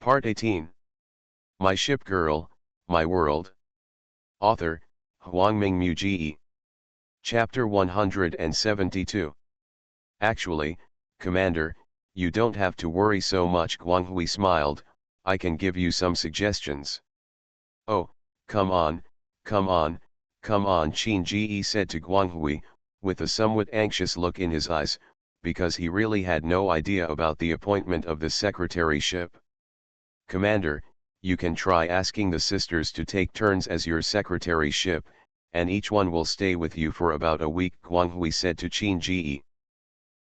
Part 18. My Ship Girl, My World. Author, Huangming Muji. Chapter 172. Actually, Commander, you don't have to worry so much. Guanghui smiled. I can give you some suggestions. Oh, come on, come on, come on, Qin Ji said to Guanghui, with a somewhat anxious look in his eyes, because he really had no idea about the appointment of the secretaryship. Commander, you can try asking the sisters to take turns as your secretaryship, and each one will stay with you for about a week, Guanghui said to Qin Ji.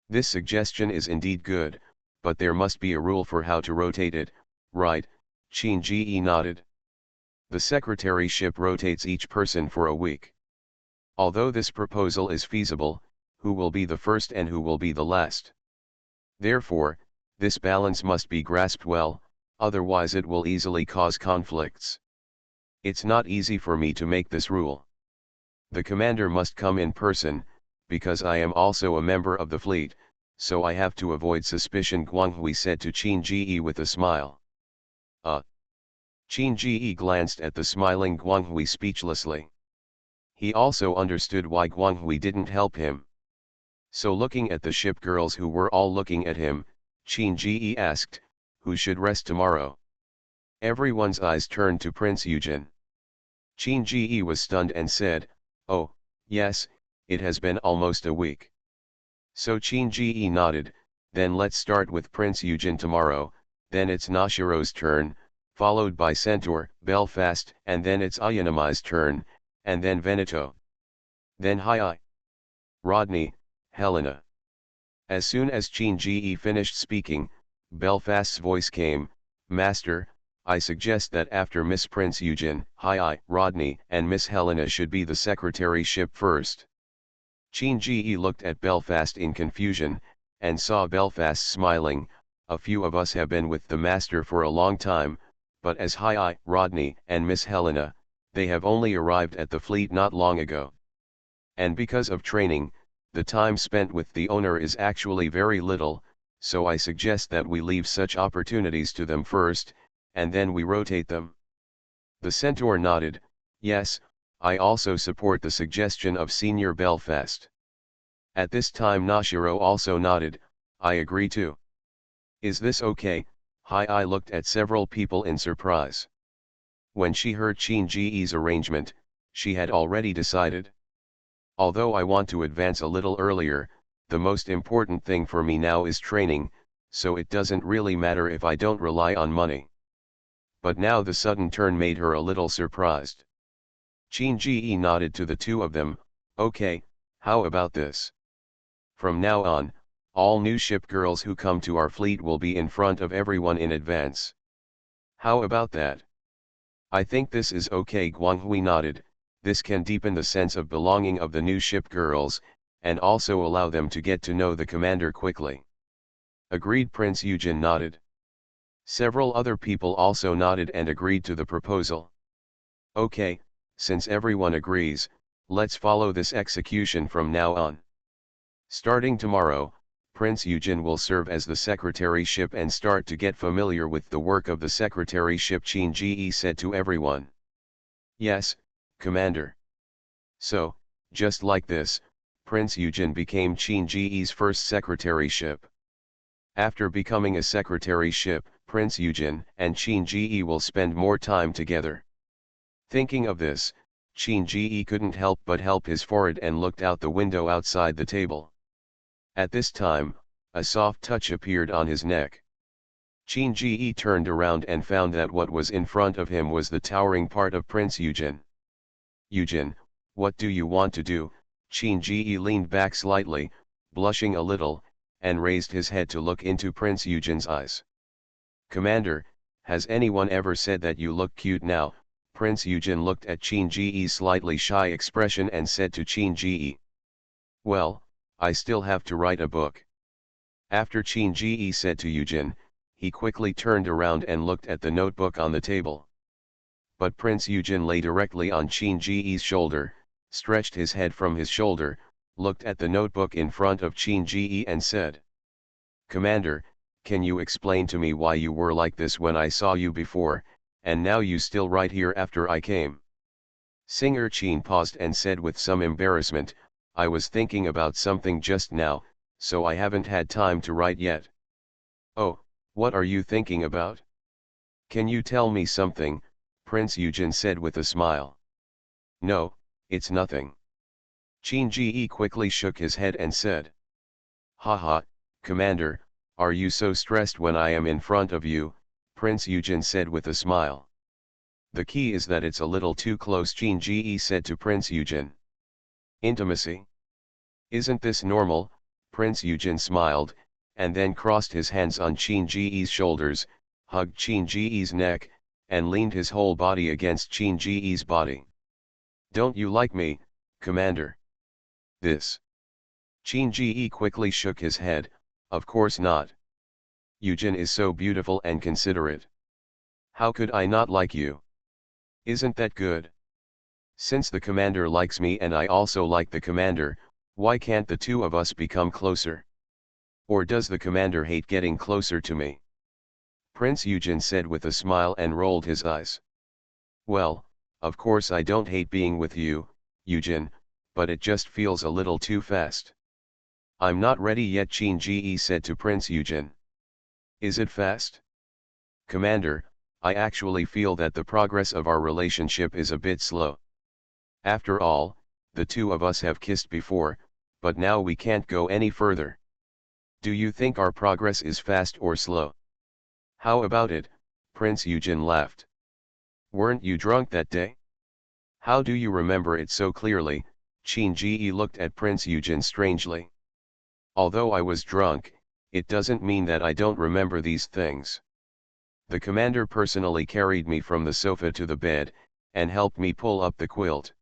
This suggestion is indeed good, but there must be a rule for how to rotate it, right? Qin Ji nodded. The secretaryship rotates each person for a week. Although this proposal is feasible, who will be the first and who will be the last? Therefore, this balance must be grasped well, otherwise it will easily cause conflicts. It's not easy for me to make this rule. The commander must come in person, because I am also a member of the fleet, so I have to avoid suspicion, Guanghui said to Qin Ji with a smile. Qin Ji glanced at the smiling Guanghui speechlessly. He also understood why Guanghui didn't help him. So looking at the ship girls who were all looking at him, Qin Ji asked, who should rest tomorrow? Everyone's eyes turned to Prince Yujin. Qin Ji was stunned and said, oh, yes, it has been almost a week. So Qin Ji nodded, then let's start with Prince Yujin tomorrow, then it's Nashiro's turn, followed by Centaur, Belfast, and then it's Ayanami's turn, and then Veneto. Then Hai, Rodney, Helena. As soon as Qin Ji finished speaking, Belfast's voice came, Master, I suggest that after Miss Prince Yujin, Hai, Rodney, and Miss Helena should be the secretaryship first. Qin Ji looked at Belfast in confusion, and saw Belfast smiling. A few of us have been with the Master for a long time, but as Hai, Rodney, and Miss Helena, they have only arrived at the fleet not long ago. And because of training, the time spent with the owner is actually very little, so I suggest that we leave such opportunities to them first, and then we rotate them. The Centaur nodded, yes, I also support the suggestion of Senior Belfast. At this time Nashiro also nodded, I agree too. Is this okay? Hai looked at several people in surprise. When she heard Qin Ji's arrangement, she had already decided. Although I want to advance a little earlier, the most important thing for me now is training, so it doesn't really matter if I don't rely on money. But now the sudden turn made her a little surprised. Qin Ji nodded to the two of them, okay, how about this? From now on, all new ship girls who come to our fleet will be in front of everyone in advance. How about that? I think this is okay, Guanghui nodded. This can deepen the sense of belonging of the new ship girls, and also allow them to get to know the commander quickly. Agreed, Prince Yujin nodded. Several other people also nodded and agreed to the proposal. Okay, since everyone agrees, let's follow this execution from now on. Starting tomorrow, Prince Yujin will serve as the secretaryship and start to get familiar with the work of the secretaryship, Qin Ji said to everyone. Yes, Commander. So, just like this, Prince Yujin became Qin Ji's first secretaryship. After becoming a secretaryship, Prince Yujin and Qin Ji will spend more time together. Thinking of this, Qin Ji couldn't help but help his forehead and looked out the window outside the table. At this time, a soft touch appeared on his neck. Qin Ji turned around and found that what was in front of him was the towering part of Prince Yujin. Yujin, what do you want to do? Qin Ji leaned back slightly, blushing a little, and raised his head to look into Prince Yujin's eyes. Commander, has anyone ever said that you look cute now? Prince Yujin looked at Qin Ji's slightly shy expression and said to Qin Ji. Well, I still have to write a book. After Qin Ji said to Yujin, he quickly turned around and looked at the notebook on the table. But Prince Yujin lay directly on Qin Ji's shoulder, stretched his head from his shoulder, looked at the notebook in front of Qin Ji and said, Commander, Can you explain to me why you were like this when I saw you before, and now you still right here after I came? Singer Chin paused and said with some embarrassment, I was thinking about something just now, so I haven't had time to write yet. Oh, what are you thinking about? Can you tell me something? Prince Eugen said with a smile. No, it's nothing. Qin Ji quickly shook his head and said. Haha, Commander, are you so stressed when I am in front of you? Prince Eugen said with a smile. The key is that it's a little too close, Qin Ji said to Prince Eugen. Intimacy? Isn't this normal? Prince Eugen smiled, and then crossed his hands on Qin Ji's shoulders, hugged Qin Ji's neck, and leaned his whole body against Qin Ji's body. Don't you like me, Commander? This. Qin Ji quickly shook his head, of course not. Eugen is so beautiful and considerate. How could I not like you? Isn't that good? Since the Commander likes me and I also like the Commander, why can't the two of us become closer? Or does the Commander hate getting closer to me? Prince Eugen said with a smile and rolled his eyes. Well, of course I don't hate being with you, Eugen, but it just feels a little too fast. I'm not ready yet, Qin Ji said to Prince Eugen. Is it fast? Commander, I actually feel that the progress of our relationship is a bit slow. After all, the two of us have kissed before, but now we can't go any further. Do you think our progress is fast or slow? How about it? Prince Eugen laughed. Weren't you drunk that day? How do you remember it so clearly? Qin Ji looked at Prince Eugen strangely. Although I was drunk, it doesn't mean that I don't remember these things. The Commander personally carried me from the sofa to the bed, and helped me pull up the quilt.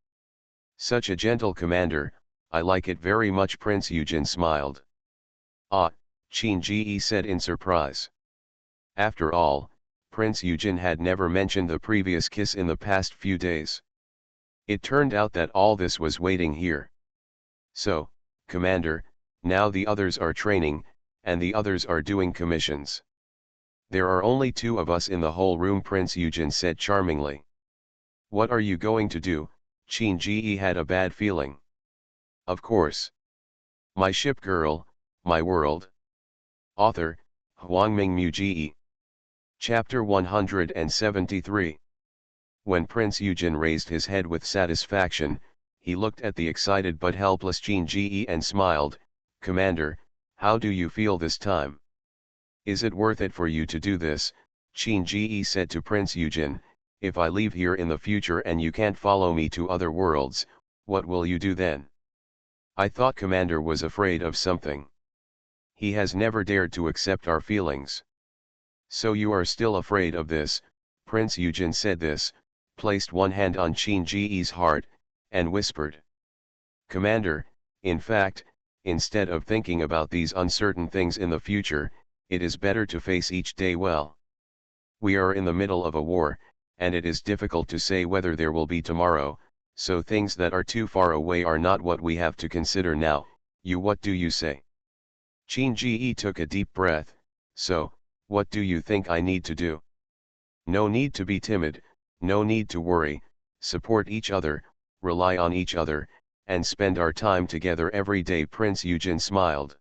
Such a gentle Commander, I like it very much. Prince Eugen smiled. Ah, Qin Ji said in surprise. After all, Prince Eugen had never mentioned the previous kiss in the past few days. It turned out that all this was waiting here. So, Commander, now the others are training, and the others are doing commissions. There are only two of us in the whole room, Prince Eugen said charmingly. What are you going to do? Qin Ji had a bad feeling. Of course. My ship girl, my world. Author, Huangming Mu Ji. Chapter 173. When Prince Eugen raised his head with satisfaction, he looked at the excited but helpless Qin Ji and smiled. Commander, how do you feel this time? Is it worth it for you to do this? Qin Ji said to Prince Eugen. If I leave here in the future and you can't follow me to other worlds, what will you do then? I thought Commander was afraid of something. He has never dared to accept our feelings. So you are still afraid of this? Prince Eugen said this, placed one hand on Qin Ji's heart, and whispered. Commander, in fact, instead of thinking about these uncertain things in the future, it is better to face each day well. We are in the middle of a war, and it is difficult to say whether there will be tomorrow, so things that are too far away are not what we have to consider now. What do you say? Qin Ji took a deep breath. So, what do you think I need to do? No need to be timid, no need to worry, support each other, rely on each other, and spend our time together every day. Prince Eugen smiled.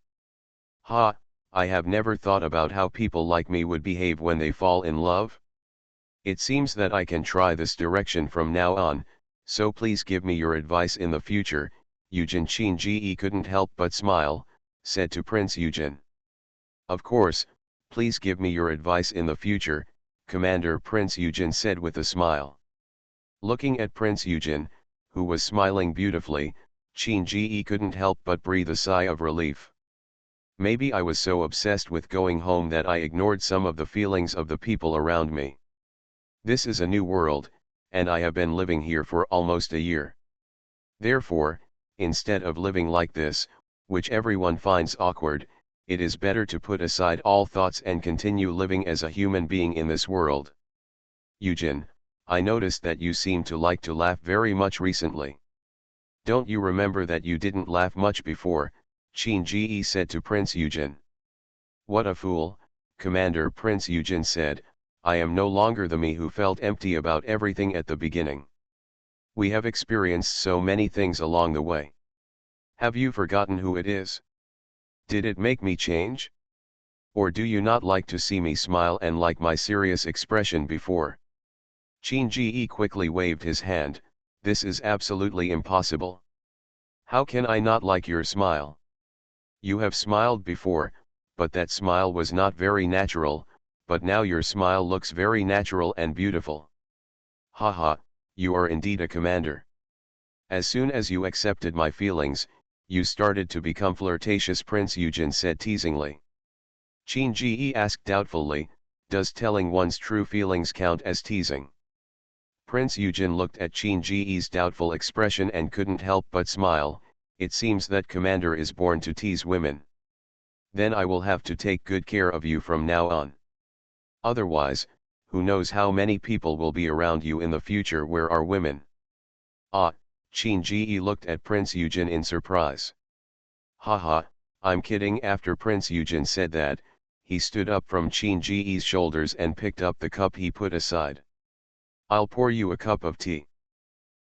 Ha, I have never thought about how people like me would behave when they fall in love. It seems that I can try this direction from now on, so please give me your advice in the future. Eugen. Qin Ji couldn't help but smile, said to Prince Eugen. Of course, please give me your advice in the future, Commander. Prince Eugen said with a smile. Looking at Prince Eugen, who was smiling beautifully, Qin Ji couldn't help but breathe a sigh of relief. Maybe I was so obsessed with going home that I ignored some of the feelings of the people around me. This is a new world, and I have been living here for almost a year. Therefore, instead of living like this, which everyone finds awkward, it is better to put aside all thoughts and continue living as a human being in this world. Eugen, I noticed that you seem to like to laugh very much recently. Don't you remember that you didn't laugh much before? Qin Ji said to Prince Eugen. What a fool, Commander, Prince Eugen said, I am no longer the me who felt empty about everything at the beginning. We have experienced so many things along the way. Have you forgotten who it is? Did it make me change? Or do you not like to see me smile and like my serious expression before? Qin Ji quickly waved his hand. This is absolutely impossible. How can I not like your smile? You have smiled before, but that smile was not very natural, but now your smile looks very natural and beautiful. Haha, you are indeed a commander. As soon as you accepted my feelings, you started to become flirtatious, Prince Eugen said teasingly. Qin Ji asked doubtfully, does telling one's true feelings count as teasing? Prince Eugen looked at Qin Ji's doubtful expression and couldn't help but smile. It seems that Commander is born to tease women. Then I will have to take good care of you from now on. Otherwise, who knows how many people will be around you in the future where are women? Ah, Qin Ji looked at Prince Eugen in surprise. Haha, I'm kidding. After Prince Eugen said that, he stood up from Qin Ji's shoulders and picked up the cup he put aside. I'll pour you a cup of tea.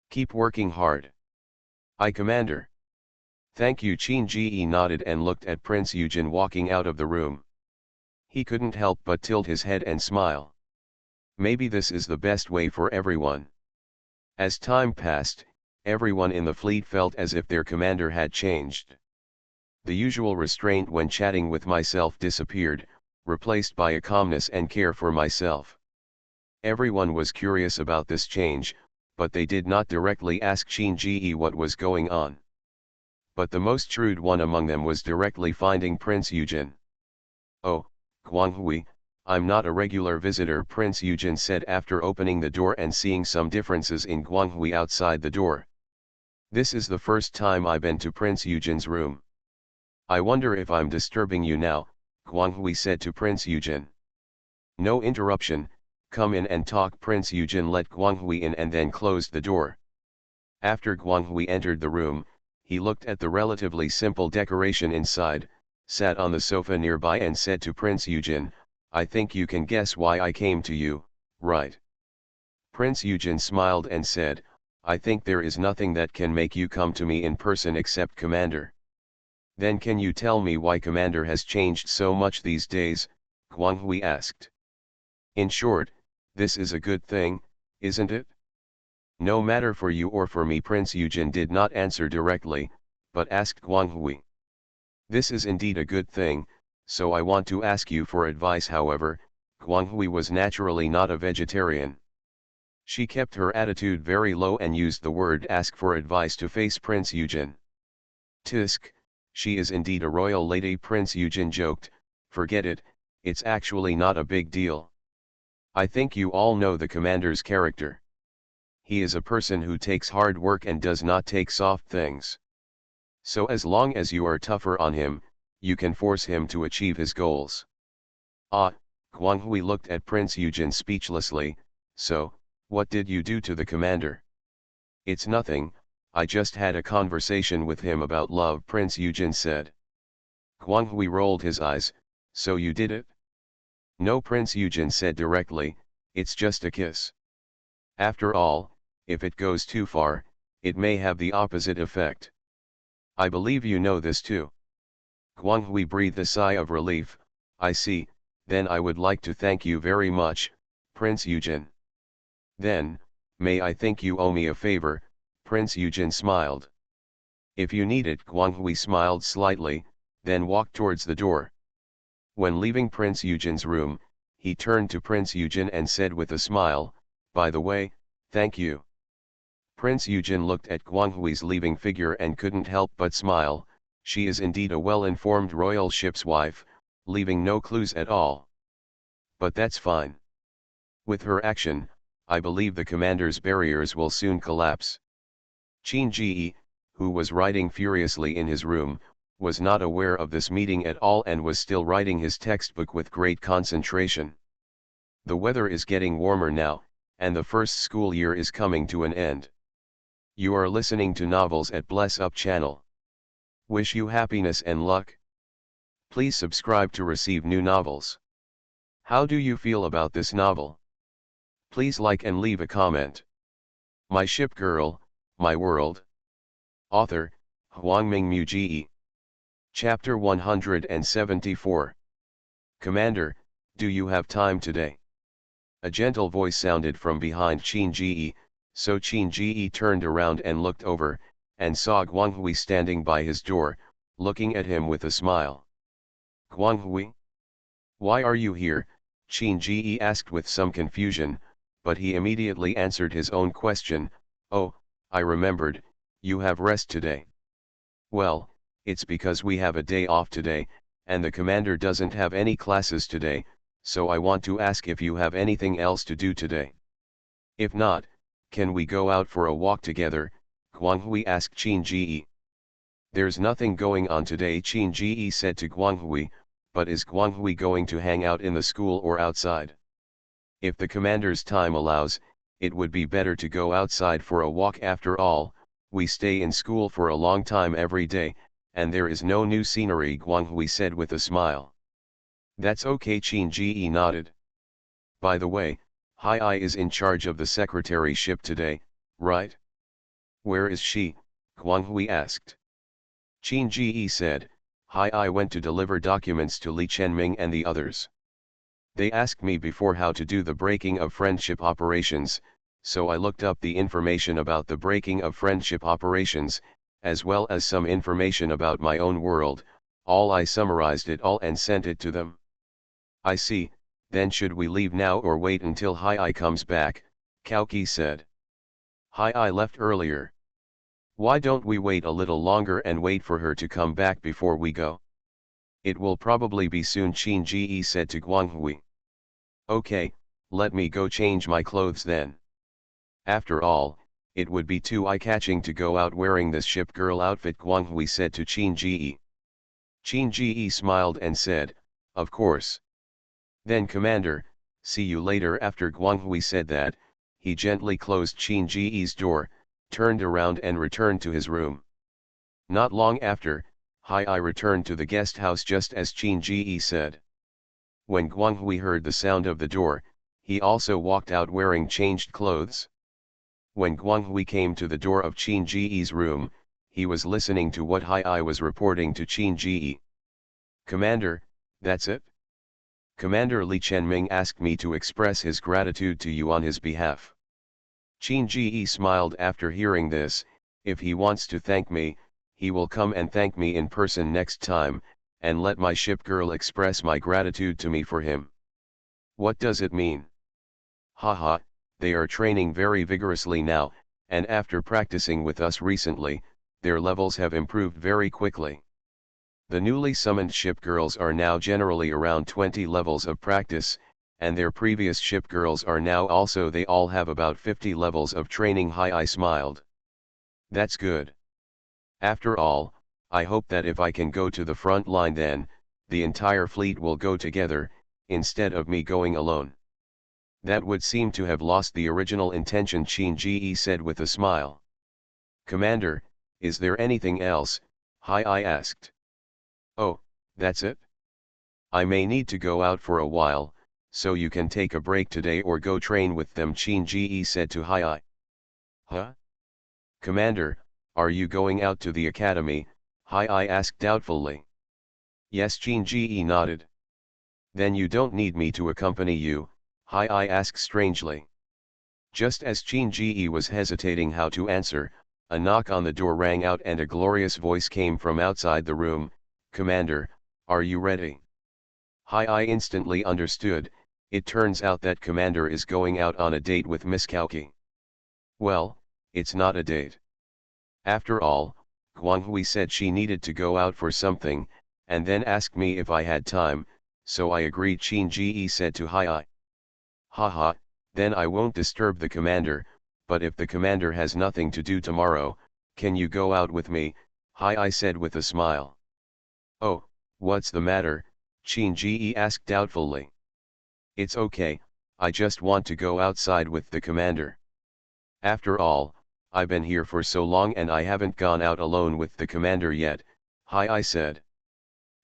Keep working hard. Aye, Commander. Thank you. Qin Ji nodded and looked at Prince Eugen walking out of the room. He couldn't help but tilt his head and smile. Maybe this is the best way for everyone. As time passed, everyone in the fleet felt as if their commander had changed. The usual restraint when chatting with myself disappeared, replaced by a calmness and care for myself. Everyone was curious about this change, but they did not directly ask Qin Ji what was going on. But the most shrewd one among them was directly finding Prince Eugen. Oh, Guanghui, I'm not a regular visitor, Prince Eugen said after opening the door and seeing some differences in Guanghui outside the door. This is the first time I've been to Prince Eugen's room. I wonder if I'm disturbing you now, Guanghui said to Prince Eugen. No interruption, come in and talk. Prince Eugen let Guanghui in and then closed the door. After Guanghui entered the room, he looked at the relatively simple decoration inside, sat on the sofa nearby and said to Prince Eugen, I think you can guess why I came to you, right? Prince Eugen smiled and said, I think there is nothing that can make you come to me in person except Commander. Then can you tell me why Commander has changed so much these days? Guanghui asked. In short, this is a good thing, isn't it? No matter for you or for me. Prince Eugen did not answer directly, but asked Guanghui. This is indeed a good thing, so I want to ask you for advice. However, Guanghui was naturally not a vegetarian. She kept her attitude very low and used the word ask for advice to face Prince Eugen. Tisk, she is indeed a royal lady, Prince Eugen joked, forget it, it's actually not a big deal. I think you all know the commander's character. He is a person who takes hard work and does not take soft things. So as long as you are tougher on him, you can force him to achieve his goals. Ah, Guanghui looked at Prince Eugen speechlessly. So, what did you do to the commander? It's nothing, I just had a conversation with him about love, Prince Eugen said. Guanghui rolled his eyes, so you did it? No, Prince Eugen said directly, it's just a kiss. After all, if it goes too far, it may have the opposite effect. I believe you know this too. Guanghui breathed a sigh of relief. I see, then I would like to thank you very much, Prince Eugen. Then, may I think you owe me a favor? Prince Eugen smiled. If you need it. Guanghui smiled slightly, then walked towards the door. When leaving Prince Eugen's room, he turned to Prince Eugen and said with a smile, by the way, thank you. Prince Eugen looked at Guanghui's leaving figure and couldn't help but smile. She is indeed a well-informed royal ship's wife, leaving no clues at all. But that's fine. With her action, I believe the commander's barriers will soon collapse. Qin Ji, who was writing furiously in his room, was not aware of this meeting at all and was still writing his textbook with great concentration. The weather is getting warmer now, and the first school year is coming to an end. You are listening to Novels at Bless Up channel. Wish you happiness and luck. Please subscribe to receive new novels. How do you feel about this novel? Please like and leave a comment. My Ship Girl, My World. Author, Huangming Ji. Chapter 174. Commander, do you have time today? A gentle voice sounded from behind Qin Ji, so Qin Ji turned around and looked over, and saw Guanghui standing by his door, looking at him with a smile. Guanghui? Why are you here? Qin Ji asked with some confusion, but he immediately answered his own question. Oh, I remembered, you have rest today. Well, it's because we have a day off today, and the commander doesn't have any classes today, so I want to ask if you have anything else to do today. If not, can we go out for a walk together? Guanghui asked Qin Ji. There's nothing going on today, Qin Ji said to Guanghui, but is Guanghui going to hang out in the school or outside? If the commander's time allows, it would be better to go outside for a walk. After all, we stay in school for a long time every day, and there is no new scenery, Guanghui said with a smile. That's okay, Qin Ji nodded. By the way, Hai is in charge of the secretaryship today, right? Where is she? Guanghui asked. Qin Ji said, Hai went to deliver documents to Li Chenming and the others. They asked me before how to do the breaking of friendship operations, so I looked up the information about the breaking of friendship operations, as well as some information about my own world. I summarized it all and sent it to them. I see. Then should we leave now or wait until Hai comes back? Cao Qi said. Hai left earlier. Why don't we wait a little longer and wait for her to come back before we go? It will probably be soon, Qin Ji said to Guanghui. Okay, let me go change my clothes then. After all, it would be too eye-catching to go out wearing this ship girl outfit, Guanghui said to Qin Ji. Qin Ji smiled and said, of course. Then Commander, see you later. After Guanghui said that, he gently closed Qin Ji's door, turned around and returned to his room. Not long after, Hai returned to the guest house just as Qin Ji said. When Guanghui heard the sound of the door, he also walked out wearing changed clothes. When Guanghui came to the door of Qin Ji's room, he was listening to what Hai was reporting to Qin Ji. Commander, that's it? Commander Li Chenming asked me to express his gratitude to you on his behalf. Qin Ji smiled after hearing this. If he wants to thank me, he will come and thank me in person next time, and let my ship girl express my gratitude to me for him. What does it mean? Haha, they are training very vigorously now, and after practicing with us recently, their levels have improved very quickly. The newly summoned ship girls are now generally around 20 levels of practice, and their previous ship girls are now also, they all have about 50 levels of training. Hai smiled. That's good. After all, I hope that if I can go to the front line, then the entire fleet will go together, instead of me going alone. That would seem to have lost the original intention, Qin Ji said with a smile. Commander, is there anything else? Hai asked. Oh, that's it? I may need to go out for a while, so you can take a break today or go train with them, Qin Ji said to Hai. Huh? Commander, are you going out to the academy? Hai asked doubtfully. Yes, Qin Ji nodded. Then you don't need me to accompany you? Hai asked strangely. Just as Qin Ji was hesitating how to answer, a knock on the door rang out and a glorious voice came from outside the room. Commander, are you ready? Hai instantly understood. It turns out that Commander is going out on a date with Miss Cao Qi. Well, it's not a date. After all, Guanghui said she needed to go out for something, and then asked me if I had time, so I agreed, Qin Ji said to Hai. Haha, then I won't disturb the commander, but if the commander has nothing to do tomorrow, can you go out with me? Hai said with a smile. Oh, what's the matter? Qin Ji asked doubtfully. It's okay, I just want to go outside with the commander. After all, I've been here for so long and I haven't gone out alone with the commander yet, Hai said.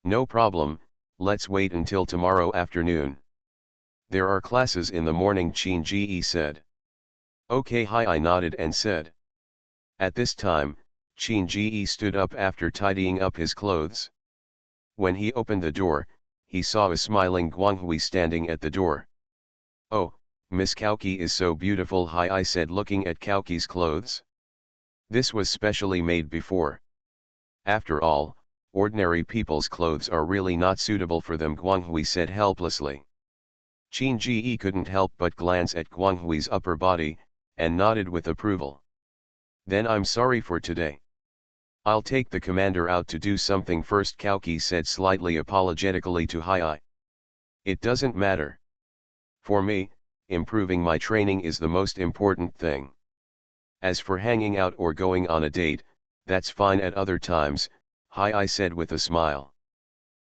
No problem, let's wait until tomorrow afternoon. There are classes in the morning, Qin Ji said. Okay, hi, I nodded and said. At this time, Qin Ji stood up after tidying up his clothes. When he opened the door, he saw a smiling Guanghui standing at the door. Oh, Miss Kauki is so beautiful, hi, I said, looking at Kauki's clothes. This was specially made before. After all, ordinary people's clothes are really not suitable for them, Guanghui said helplessly. Qin Ji couldn't help but glance at Guanghui's upper body, and nodded with approval. Then I'm sorry for today. I'll take the commander out to do something first, Kauki said slightly apologetically to Hai. It doesn't matter. For me, improving my training is the most important thing. As for hanging out or going on a date, that's fine at other times, Hai said with a smile.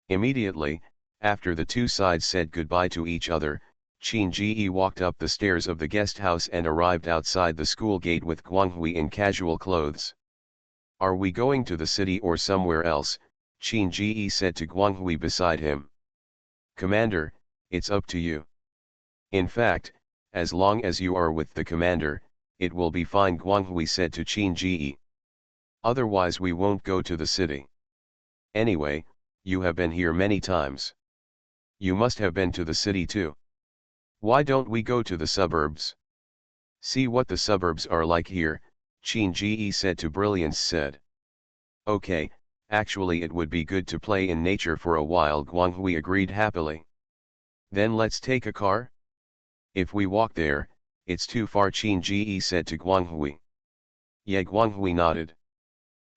Immediately, after the two sides said goodbye to each other, Qin Ji walked up the stairs of the guest house and arrived outside the school gate with Guanghui in casual clothes. Are we going to the city or somewhere else? Qin Ji said to Guanghui beside him. Commander, it's up to you. In fact, as long as you are with the commander, it will be fine, Guanghui said to Qin Ji. Otherwise we won't go to the city. Anyway, you have been here many times. You must have been to the city too. Why don't we go to the suburbs? See what the suburbs are like here, Qin Ji said to Brilliance said. Okay, actually it would be good to play in nature for a while, Guanghui agreed happily. Then let's take a car? If we walk there, it's too far, Qin Ji said to Guanghui. Yeah, Guanghui nodded.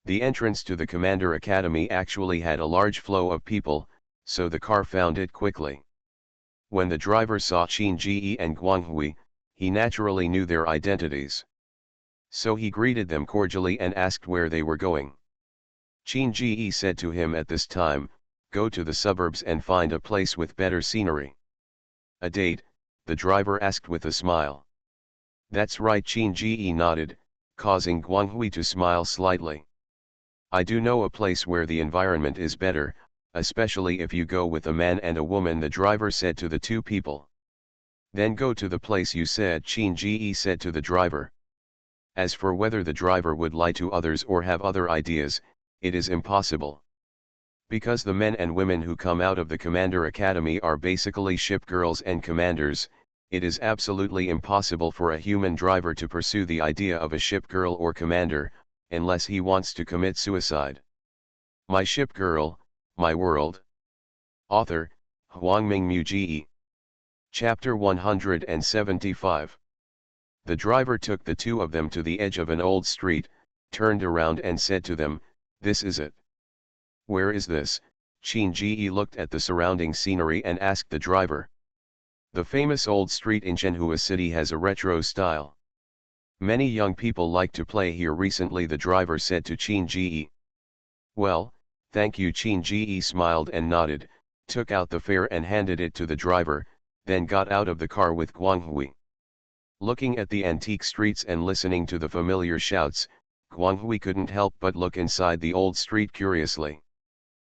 The entrance to the Commander Academy actually had a large flow of people, so the car found it quickly. When the driver saw Qin Ji and Guanghui, he naturally knew their identities. So he greeted them cordially and asked where they were going. Qin Ji said to him at this time, go to the suburbs and find a place with better scenery. A date? The driver asked with a smile. That's right, Qin Ji nodded, causing Guanghui to smile slightly. I do know a place where the environment is better, especially if you go with a man and a woman, the driver said to the two people. Then go to the place you said, Qin Ji said to the driver. As for whether the driver would lie to others or have other ideas, it is impossible. Because the men and women who come out of the Commander Academy are basically ship girls and commanders, it is absolutely impossible for a human driver to pursue the idea of a ship girl or commander, unless he wants to commit suicide. My Ship Girl, My World. Author, Huangming Muji. Chapter 175. The driver took the two of them to the edge of an old street, turned around and said to them, this is it. Where is this? Qin Ji looked at the surrounding scenery and asked the driver. The famous old street in Shenhua City has a retro style. Many young people like to play here recently, the driver said to Qin Ji. Well, thank you, Qin Ji smiled and nodded, took out the fare and handed it to the driver, then got out of the car with Guanghui. Looking at the antique streets and listening to the familiar shouts, Guanghui couldn't help but look inside the old street curiously.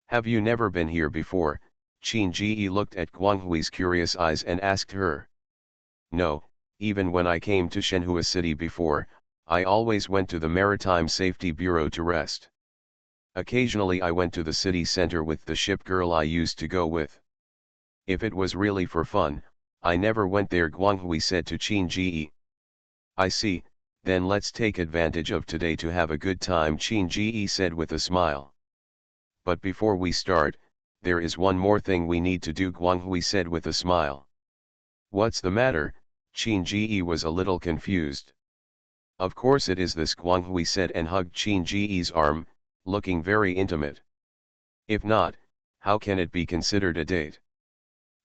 Have you never been here before? Qin Ji looked at Guanghui's curious eyes and asked her. No, even when I came to Shenhua City before, I always went to the Maritime Safety Bureau to rest. Occasionally I went to the city center with the ship girl I used to go with. If it was really for fun, I never went there, Guanghui said to Qin Ji. I see, then let's take advantage of today to have a good time, Qin Ji said with a smile. But before we start, there is one more thing we need to do, Guanghui said with a smile. What's the matter? Qin Ji was a little confused. Of course it is this, Guanghui said and hugged Qin Ji's arm, looking very intimate. If not, how can it be considered a date?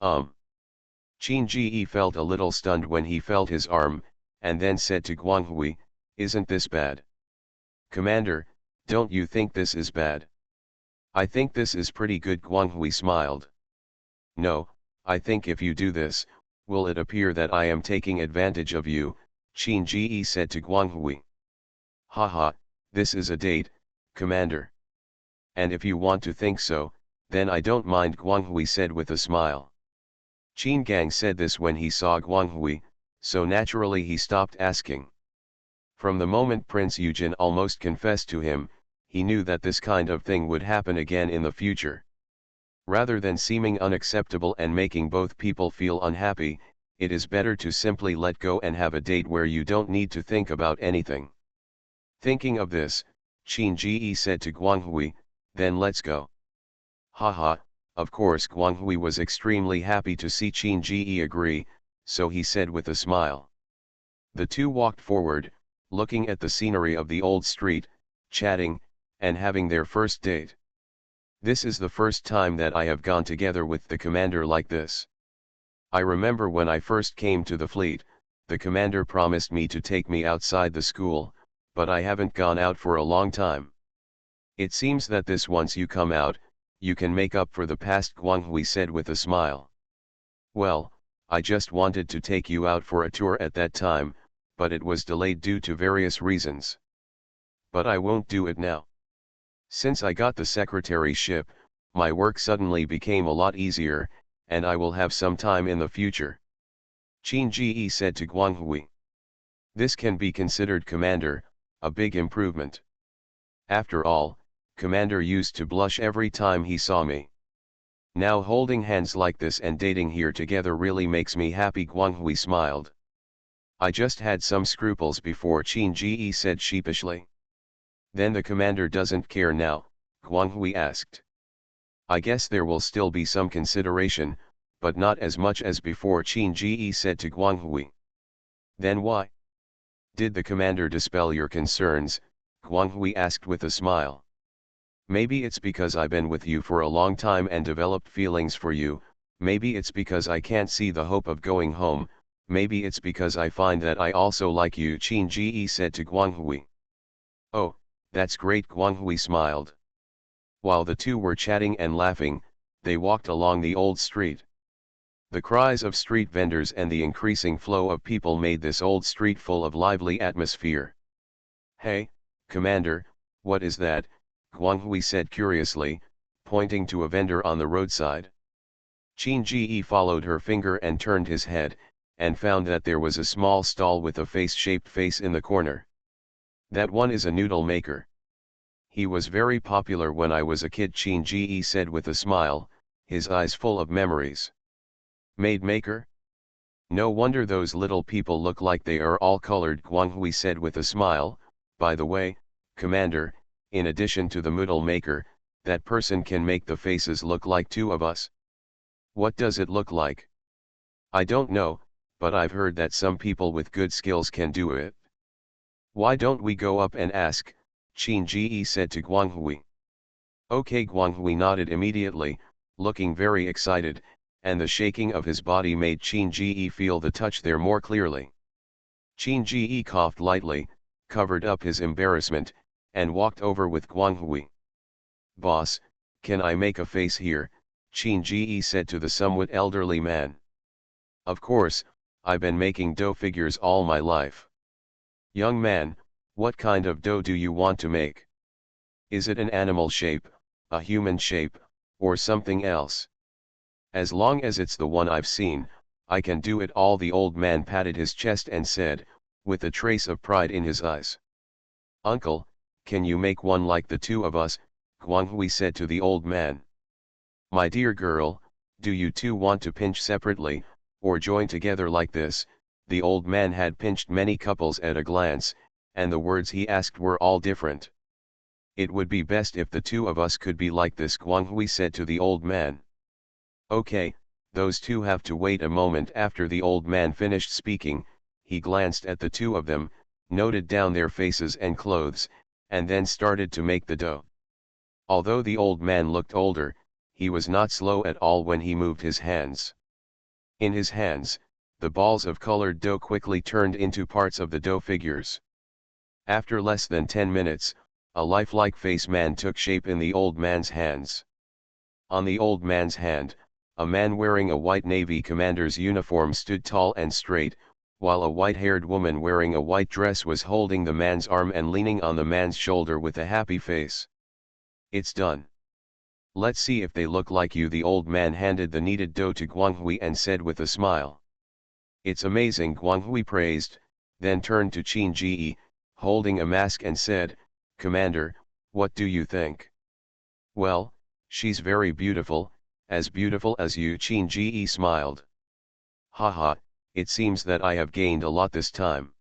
Qin Ji felt a little stunned when he felt his arm, and then said to Guanghui, isn't this bad? Commander, don't you think this is bad? I think this is pretty good, Guanghui smiled. No, I think if you do this, will it appear that I am taking advantage of you, Qin Ji said to Guanghui. Haha, this is a date, Commander. And if you want to think so, then I don't mind, Guanghui said with a smile. Qin Gang said this when he saw Guanghui, so naturally he stopped asking. From the moment Prince Yujin almost confessed to him, he knew that this kind of thing would happen again in the future. Rather than seeming unacceptable and making both people feel unhappy, it is better to simply let go and have a date where you don't need to think about anything. Thinking of this, Qin Ji said to Guanghui, "Then let's go." Haha, of course Guanghui was extremely happy to see Qin Ji agree, so he said with a smile. The two walked forward, looking at the scenery of the old street, chatting, and having their first date. This is the first time that I have gone together with the commander like this. I remember when I first came to the fleet, the commander promised me to take me outside the school, but I haven't gone out for a long time. It seems that this once you come out, you can make up for the past, Guanghui said with a smile. Well, I just wanted to take you out for a tour at that time, but it was delayed due to various reasons. But I won't do it now. Since I got the secretaryship, my work suddenly became a lot easier, and I will have some time in the future. Qin Ji said to Guanghui. This can be considered, commander, a big improvement. After all, commander used to blush every time he saw me. Now holding hands like this and dating here together really makes me happy, Guanghui smiled. I just had some scruples before, Qin Ji said sheepishly. Then the commander doesn't care now, Guanghui asked. I guess there will still be some consideration, but not as much as before, Qin Ji said to Guanghui. Then why? Did the commander dispel your concerns? Guanghui asked with a smile. Maybe it's because I've been with you for a long time and developed feelings for you, maybe it's because I can't see the hope of going home, maybe it's because I find that I also like you, Qin Ji said to Guanghui. Oh, that's great, Guanghui smiled. While the two were chatting and laughing, they walked along the old street. The cries of street vendors and the increasing flow of people made this old street full of lively atmosphere. Hey, commander, what is that? Guanghui said curiously, pointing to a vendor on the roadside. Qin Ji followed her finger and turned his head, and found that there was a small stall with a face-shaped face in the corner. That one is a noodle maker. He was very popular when I was a kid, Qin Ji said with a smile, his eyes full of memories. Maid maker? No wonder those little people look like they are all colored, Guanghui said with a smile. By the way, commander, in addition to the noodle maker, that person can make the faces look like two of us. What does it look like? I don't know, but I've heard that some people with good skills can do it. Why don't we go up and ask? Qin Ji said to Guanghui. Okay, Guanghui nodded immediately, looking very excited, and the shaking of his body made Qin Ji feel the touch there more clearly. Qin Ji coughed lightly, covered up his embarrassment, and walked over with Guanghui. Boss, can I make a face here? Qin Ji said to the somewhat elderly man. Of course, I've been making dough figures all my life. Young man, what kind of dough do you want to make? Is it an animal shape, a human shape, or something else? As long as it's the one I've seen, I can do it all. The old man patted his chest and said, with a trace of pride in his eyes. Uncle, can you make one like the two of us? Guanghui said to the old man. My dear girl, do you two want to pinch separately, or join together like this? The old man had pinched many couples at a glance, and the words he asked were all different. It would be best if the two of us could be like this, Guanghui said to the old man. Okay, those two have to wait a moment. After the old man finished speaking, he glanced at the two of them, noted down their faces and clothes, and then started to make the dough. Although the old man looked older, he was not slow at all when he moved his hands. In his hands, the balls of colored dough quickly turned into parts of the dough figures. After less than 10 minutes, a lifelike face man took shape in the old man's hands. On the old man's hand, a man wearing a white Navy commander's uniform stood tall and straight, while a white-haired woman wearing a white dress was holding the man's arm and leaning on the man's shoulder with a happy face. It's done. Let's see if they look like you. The old man handed the kneaded dough to Guanghui and said with a smile. It's amazing, Guanghui praised, then turned to Qin Ji, holding a mask, and said, Commander, what do you think? Well, she's very beautiful as you. Qin Ji smiled. Haha, it seems that I have gained a lot this time.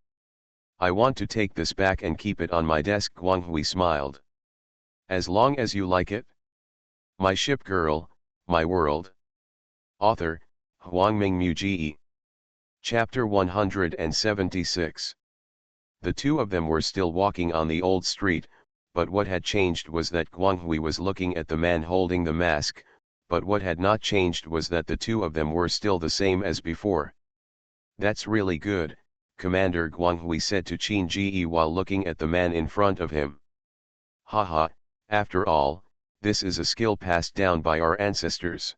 I want to take this back and keep it on my desk. Guanghui smiled. As long as you like it. My ship girl, my world. Author, Huangming Muji. Chapter 176. The two of them were still walking on the old street, but what had changed was that Guanghui was looking at the man holding the mask, but what had not changed was that the two of them were still the same as before. That's really good, Commander, Guanghui said to Qin Ji while looking at the man in front of him. Haha, after all, this is a skill passed down by our ancestors.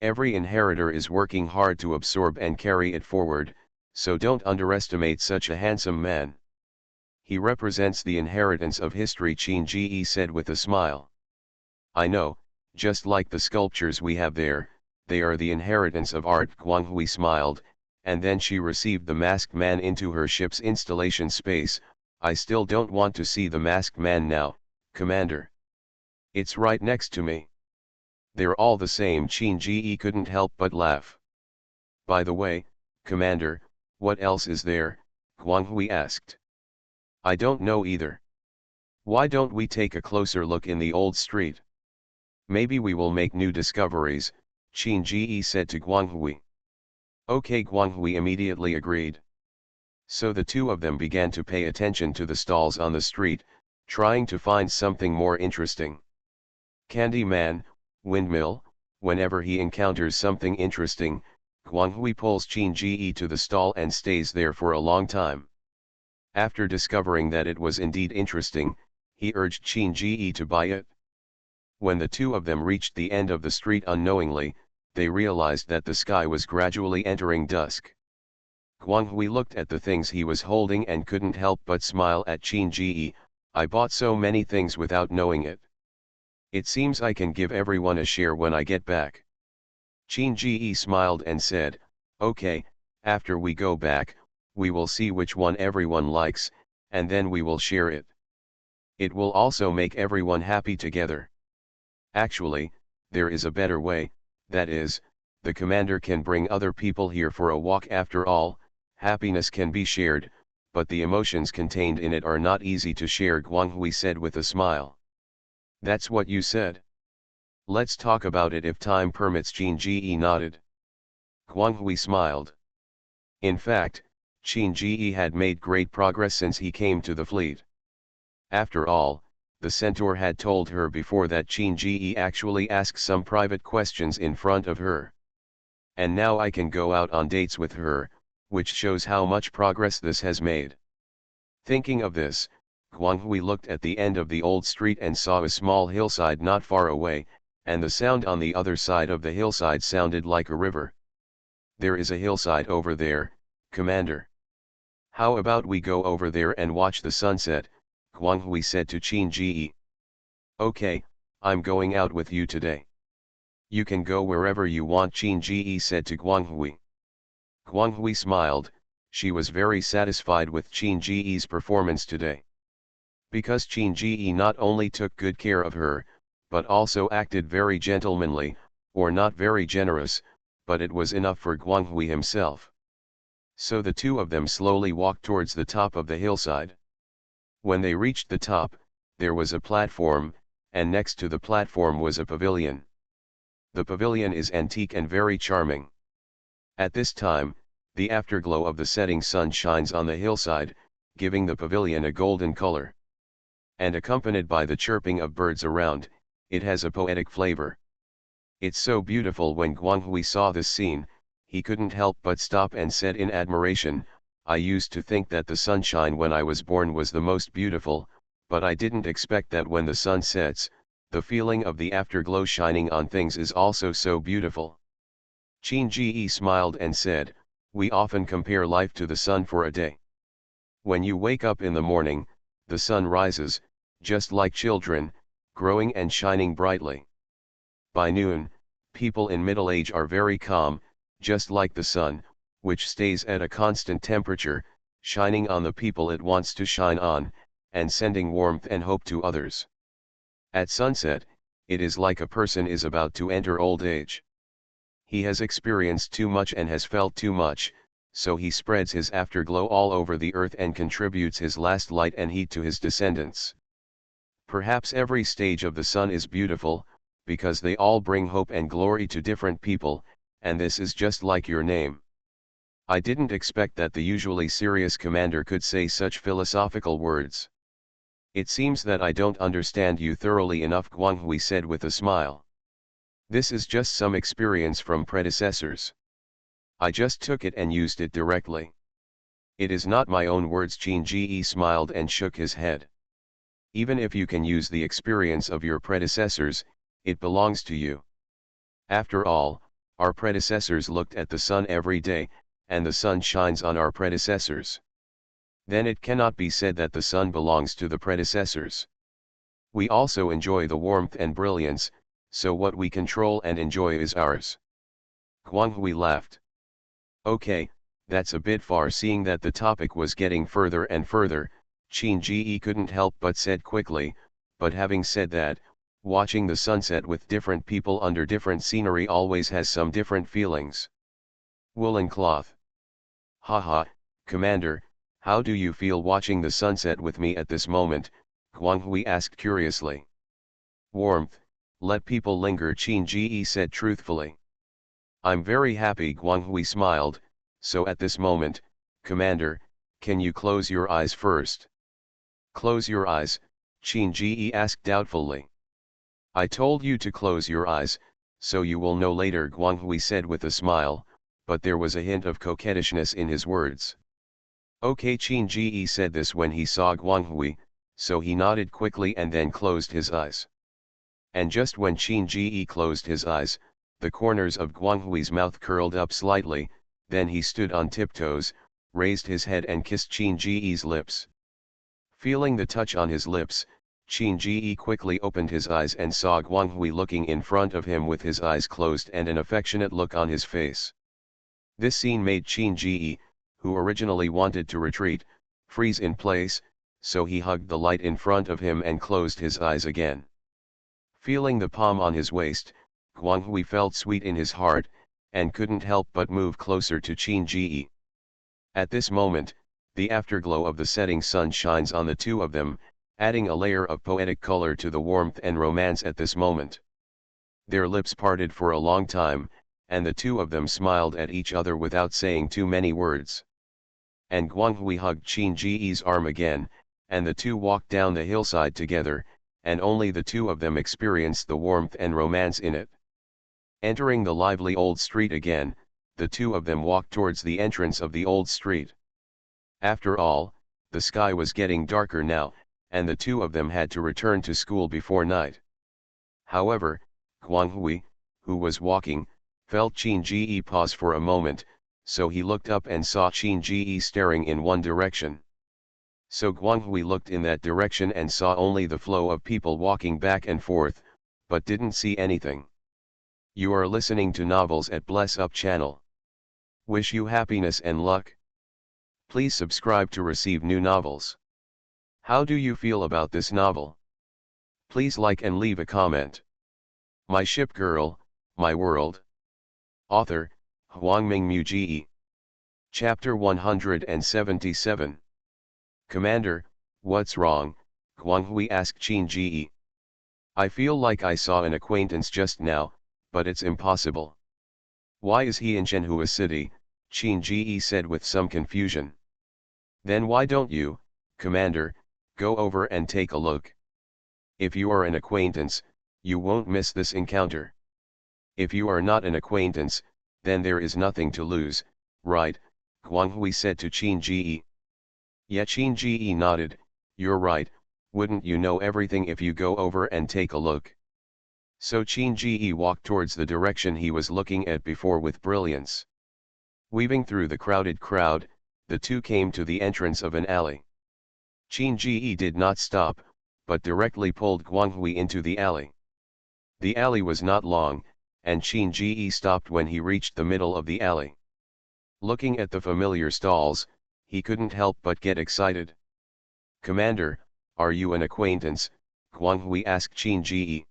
Every inheritor is working hard to absorb and carry it forward, so don't underestimate such a handsome man. He represents the inheritance of history, Qin Ji said with a smile. I know, just like the sculptures we have there, they are the inheritance of art. Guanghui smiled, and then she received the masked man into her ship's installation space. I still don't want to see the masked man now, Commander. It's right next to me. They're all the same. Qin Ji couldn't help but laugh. By the way, Commander, what else is there? Guanghui asked. I don't know either. Why don't we take a closer look in the old street? Maybe we will make new discoveries, Qin Ji said to Guanghui. Okay, Guanghui immediately agreed. So the two of them began to pay attention to the stalls on the street, trying to find something more interesting. Candy Man, windmill. Whenever he encounters something interesting, Guanghui pulls Qin Ji to the stall and stays there for a long time. After discovering that it was indeed interesting, he urged Qin Ji to buy it. When the two of them reached the end of the street unknowingly, they realized that the sky was gradually entering dusk. Guanghui looked at the things he was holding and couldn't help but smile at Qin Ji. I bought so many things without knowing it. It seems I can give everyone a share when I get back. Qin Ji smiled and said, okay, after we go back, we will see which one everyone likes, and then we will share it. It will also make everyone happy together. Actually, there is a better way, that is, the commander can bring other people here for a walk. After all, happiness can be shared, but the emotions contained in it are not easy to share, Guanghui said with a smile. That's what you said. Let's talk about it if time permits, Qin Ji nodded. Guanghui smiled. In fact, Qin Ji had made great progress since he came to the fleet. After all, the centaur had told her before that Qin Ji actually asked some private questions in front of her. And now I can go out on dates with her, which shows how much progress this has made. Thinking of this, Guanghui looked at the end of the old street and saw a small hillside not far away, and the sound on the other side of the hillside sounded like a river. There is a hillside over there, Commander. How about we go over there and watch the sunset? Guanghui said to Qin Ji. Okay, I'm going out with you today. You can go wherever you want, Qin Ji said to Guanghui. Guanghui smiled. She was very satisfied with Qin Ji's performance today. Because Qin Ji not only took good care of her, but also acted very gentlemanly, or not very generous, but it was enough for Guanghui himself. So the two of them slowly walked towards the top of the hillside. When they reached the top, there was a platform, and next to the platform was a pavilion. The pavilion is antique and very charming. At this time, the afterglow of the setting sun shines on the hillside, giving the pavilion a golden color. And accompanied by the chirping of birds around, it has a poetic flavor. It's so beautiful. When Guanghui saw this scene, he couldn't help but stop and said in admiration, I used to think that the sunshine when I was born was the most beautiful, but I didn't expect that when the sun sets, the feeling of the afterglow shining on things is also so beautiful. Qin Ji smiled and said, we often compare life to the sun for a day. When you wake up in the morning, the sun rises, just like children, growing and shining brightly. By noon, people in middle age are very calm, just like the sun, which stays at a constant temperature, shining on the people it wants to shine on, and sending warmth and hope to others. At sunset, it is like a person is about to enter old age. He has experienced too much and has felt too much, so he spreads his afterglow all over the earth and contributes his last light and heat to his descendants. Perhaps every stage of the sun is beautiful, because they all bring hope and glory to different people, and this is just like your name. I didn't expect that the usually serious commander could say such philosophical words. It seems that I don't understand you thoroughly enough, Guanghui said with a smile. This is just some experience from predecessors. I just took it and used it directly. It is not my own words. Qin Ji smiled and shook his head. Even if you can use the experience of your predecessors, it belongs to you. After all, our predecessors looked at the sun every day, and the sun shines on our predecessors. Then it cannot be said that the sun belongs to the predecessors. We also enjoy the warmth and brilliance, so what we control and enjoy is ours. Guanghui laughed. Okay, that's a bit far. Seeing that the topic was getting further and further, Qin Ji couldn't help but said quickly, but having said that, watching the sunset with different people under different scenery always has some different feelings. Woolen cloth. Haha, Commander, how do you feel watching the sunset with me at this moment? Guanghui asked curiously. Warmth, let people linger, Qin Ji said truthfully. I'm very happy, Guanghui smiled, so at this moment, Commander, can you close your eyes first? Close your eyes, Qin Ji asked doubtfully. I told you to close your eyes, so you will know later, Guanghui said with a smile, but there was a hint of coquettishness in his words. Okay, Qin Ji said this when he saw Guanghui, so he nodded quickly and then closed his eyes. And just when Qin Ji closed his eyes, the corners of Guanghui's mouth curled up slightly, then he stood on tiptoes, raised his head and kissed Qin Ji's lips. Feeling the touch on his lips, Qin Ji quickly opened his eyes and saw Guanghui looking in front of him with his eyes closed and an affectionate look on his face. This scene made Qin Ji, who originally wanted to retreat, freeze in place, so he hugged the light in front of him and closed his eyes again. Feeling the palm on his waist, Guanghui felt sweet in his heart, and couldn't help but move closer to Qin Ji. At this moment, the afterglow of the setting sun shines on the two of them, adding a layer of poetic color to the warmth and romance at this moment. Their lips parted for a long time, and the two of them smiled at each other without saying too many words. And Guanghui hugged Qin Ji's arm again, and the two walked down the hillside together, and only the two of them experienced the warmth and romance in it. Entering the lively old street again, the two of them walked towards the entrance of the old street. After all, the sky was getting darker now, and the two of them had to return to school before night. However, Guanghui, who was walking, felt Qin Ji pause for a moment, so he looked up and saw Qin Ji staring in one direction. So Guanghui looked in that direction and saw only the flow of people walking back and forth, but didn't see anything. You are listening to Novels at Bless Up channel. Wish you happiness and luck. Please subscribe to receive new novels. How do you feel about this novel? Please like and leave a comment. My Ship Girl, My World. Author, Huangming Ji. Chapter 177. Commander, what's wrong? Guanghui asked Qin Ji. I feel like I saw an acquaintance just now, but it's impossible. Why is he in Shenhua City? Qin Ji said with some confusion. Then why don't you, Commander, go over and take a look? If you are an acquaintance, you won't miss this encounter. If you are not an acquaintance, then there is nothing to lose, right? Guanghui said to Qin Ji. Yeah, Qin Ji nodded. You're right, wouldn't you know everything if you go over and take a look? So Qin Ji walked towards the direction he was looking at before with brilliance. Weaving through the crowded crowd, the two came to the entrance of an alley. Qin Ji did not stop, but directly pulled Guanghui into the alley. The alley was not long, and Qin Ji stopped when he reached the middle of the alley. Looking at the familiar stalls, he couldn't help but get excited. "Commander, are you an acquaintance?" Guanghui asked Qin Ji.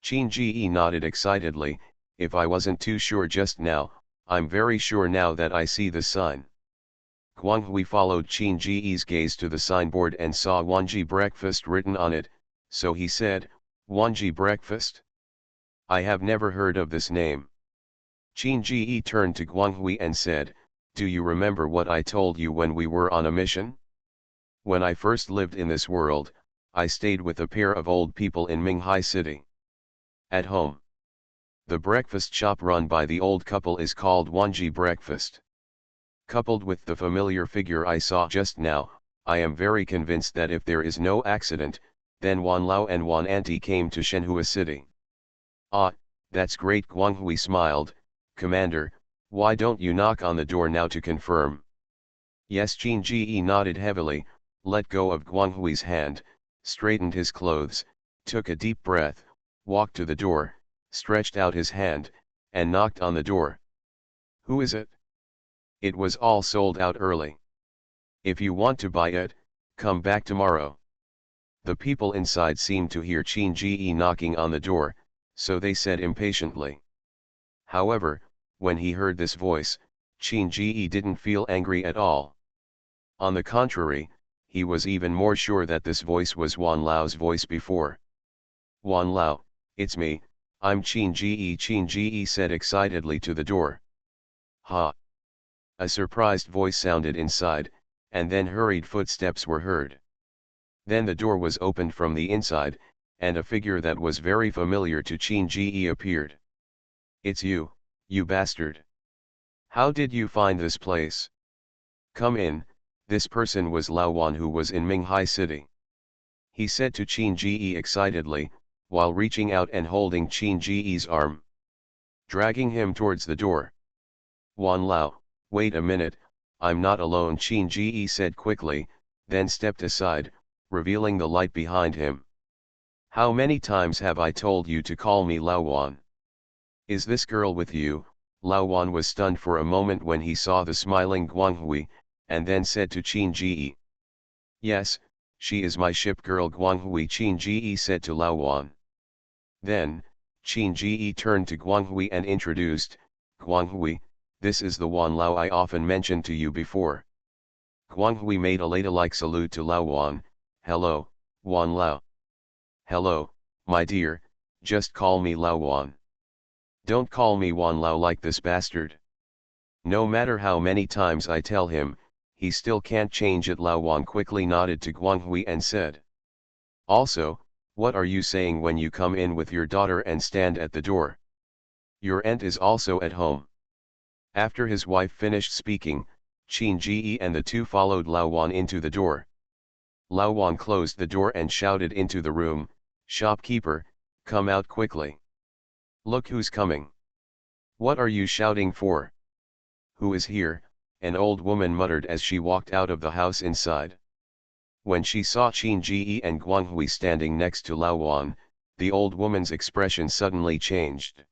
Qin Ji nodded excitedly. "If I wasn't too sure just now, I'm very sure now that I see the sign." Guanghui followed Qin Ji's gaze to the signboard and saw Wanji Breakfast written on it, so he said, "Wanji Breakfast? I have never heard of this name." Qin Ji turned to Guanghui and said, "Do you remember what I told you when we were on a mission? When I first lived in this world, I stayed with a pair of old people in Minghai City. At home. The breakfast shop run by the old couple is called Wanji Breakfast. Coupled with the familiar figure I saw just now, I am very convinced that if there is no accident, then Wan Lao and Wan Anti came to Shenhua City." "Ah, that's great." Guanghui smiled. "Commander, why don't you knock on the door now to confirm?" "Yes." Qin Ji nodded heavily, let go of Guanghui's hand, straightened his clothes, took a deep breath, walked to the door, stretched out his hand, and knocked on the door. "Who is it?" "It was all sold out early. If you want to buy it, come back tomorrow." The people inside seemed to hear Qin Ji knocking on the door, so they said impatiently. However, when he heard this voice, Qin Ji didn't feel angry at all. On the contrary, he was even more sure that this voice was Wan Lao's voice before. "Wan Lao, it's me, I'm Qin Ji." Qin Ji said excitedly to the door. "Ha!" A surprised voice sounded inside, and then hurried footsteps were heard. Then the door was opened from the inside, and a figure that was very familiar to Qin Ji appeared. "It's you, you bastard. How did you find this place? Come in." This person was Lao Wan, who was in Minghai City. He said to Qin Ji excitedly, while reaching out and holding Qin Ji's arm, dragging him towards the door. "Wan Lao, wait a minute, I'm not alone." Qin Ji said quickly, then stepped aside, revealing the light behind him. "How many times have I told you to call me Lao Wan? Is this girl with you?" Lao Wan was stunned for a moment when he saw the smiling Guanghui, and then said to Qin Ji, "Yes, she is my ship girl." Guanghui. Qin Ji said to Lao Wan. Then, Qin Ji turned to Guanghui and introduced, "Guanghui, this is the Wan Lao I often mentioned to you before." Guanghui made a ladylike salute to Lao Wan. "Hello, Wan Lao." "Hello, my dear, just call me Lao Wan. Don't call me Wan Lao like this bastard." No matter how many times I tell him, he still can't change it. Lao Wan quickly nodded to Guanghui and said, "Also, what are you saying when you come in with your daughter and stand at the door? Your aunt is also at home." After his wife finished speaking, Qin Ji and the two followed Lao Wan into the door. Lao Wan closed the door and shouted into the room, "Shopkeeper, come out quickly. Look who's coming." "What are you shouting for? Who is here?" an old woman muttered as she walked out of the house inside. When she saw Qin Ji and Guanghui standing next to Lao Wan, the old woman's expression suddenly changed.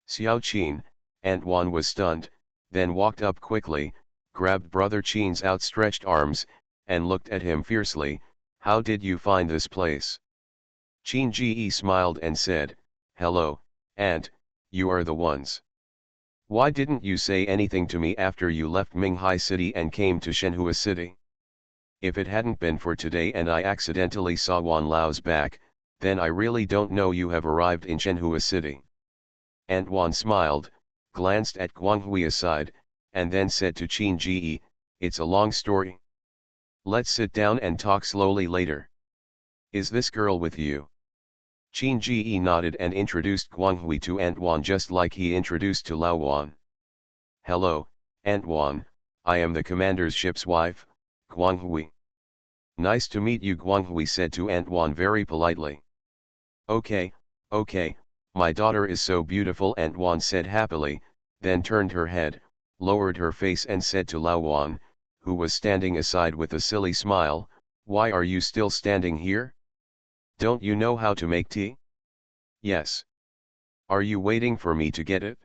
Xiao Qin, Aunt Wan was stunned, then walked up quickly, grabbed Brother Qin's outstretched arms, and looked at him fiercely. "How did you find this place?" Qin Ji smiled and said, "Hello, Aunt, you are the ones. Why didn't you say anything to me after you left Minghai City and came to Shenhua City? If it hadn't been for today and I accidentally saw Wan Lao's back, then I really don't know you have arrived in Shenhua City." Aunt Wan smiled, glanced at Guanghui aside, and then said to Qin Ji, "It's a long story. Let's sit down and talk slowly later. Is this girl with you?" Qin Ji nodded and introduced Guanghui to Aunt Wan just like he introduced to Lao Wan. "Hello, Aunt Wan, I am the commander's ship's wife, Guanghui." "Nice to meet you." Guanghui said to Aunt Wan very politely. Okay, my daughter is so beautiful," Aunt Wan said happily, then turned her head, lowered her face and said to Lao Wan, who was standing aside with a silly smile, "Why are you still standing here? Don't you know how to make tea?" Yes. Are you waiting for me to get it?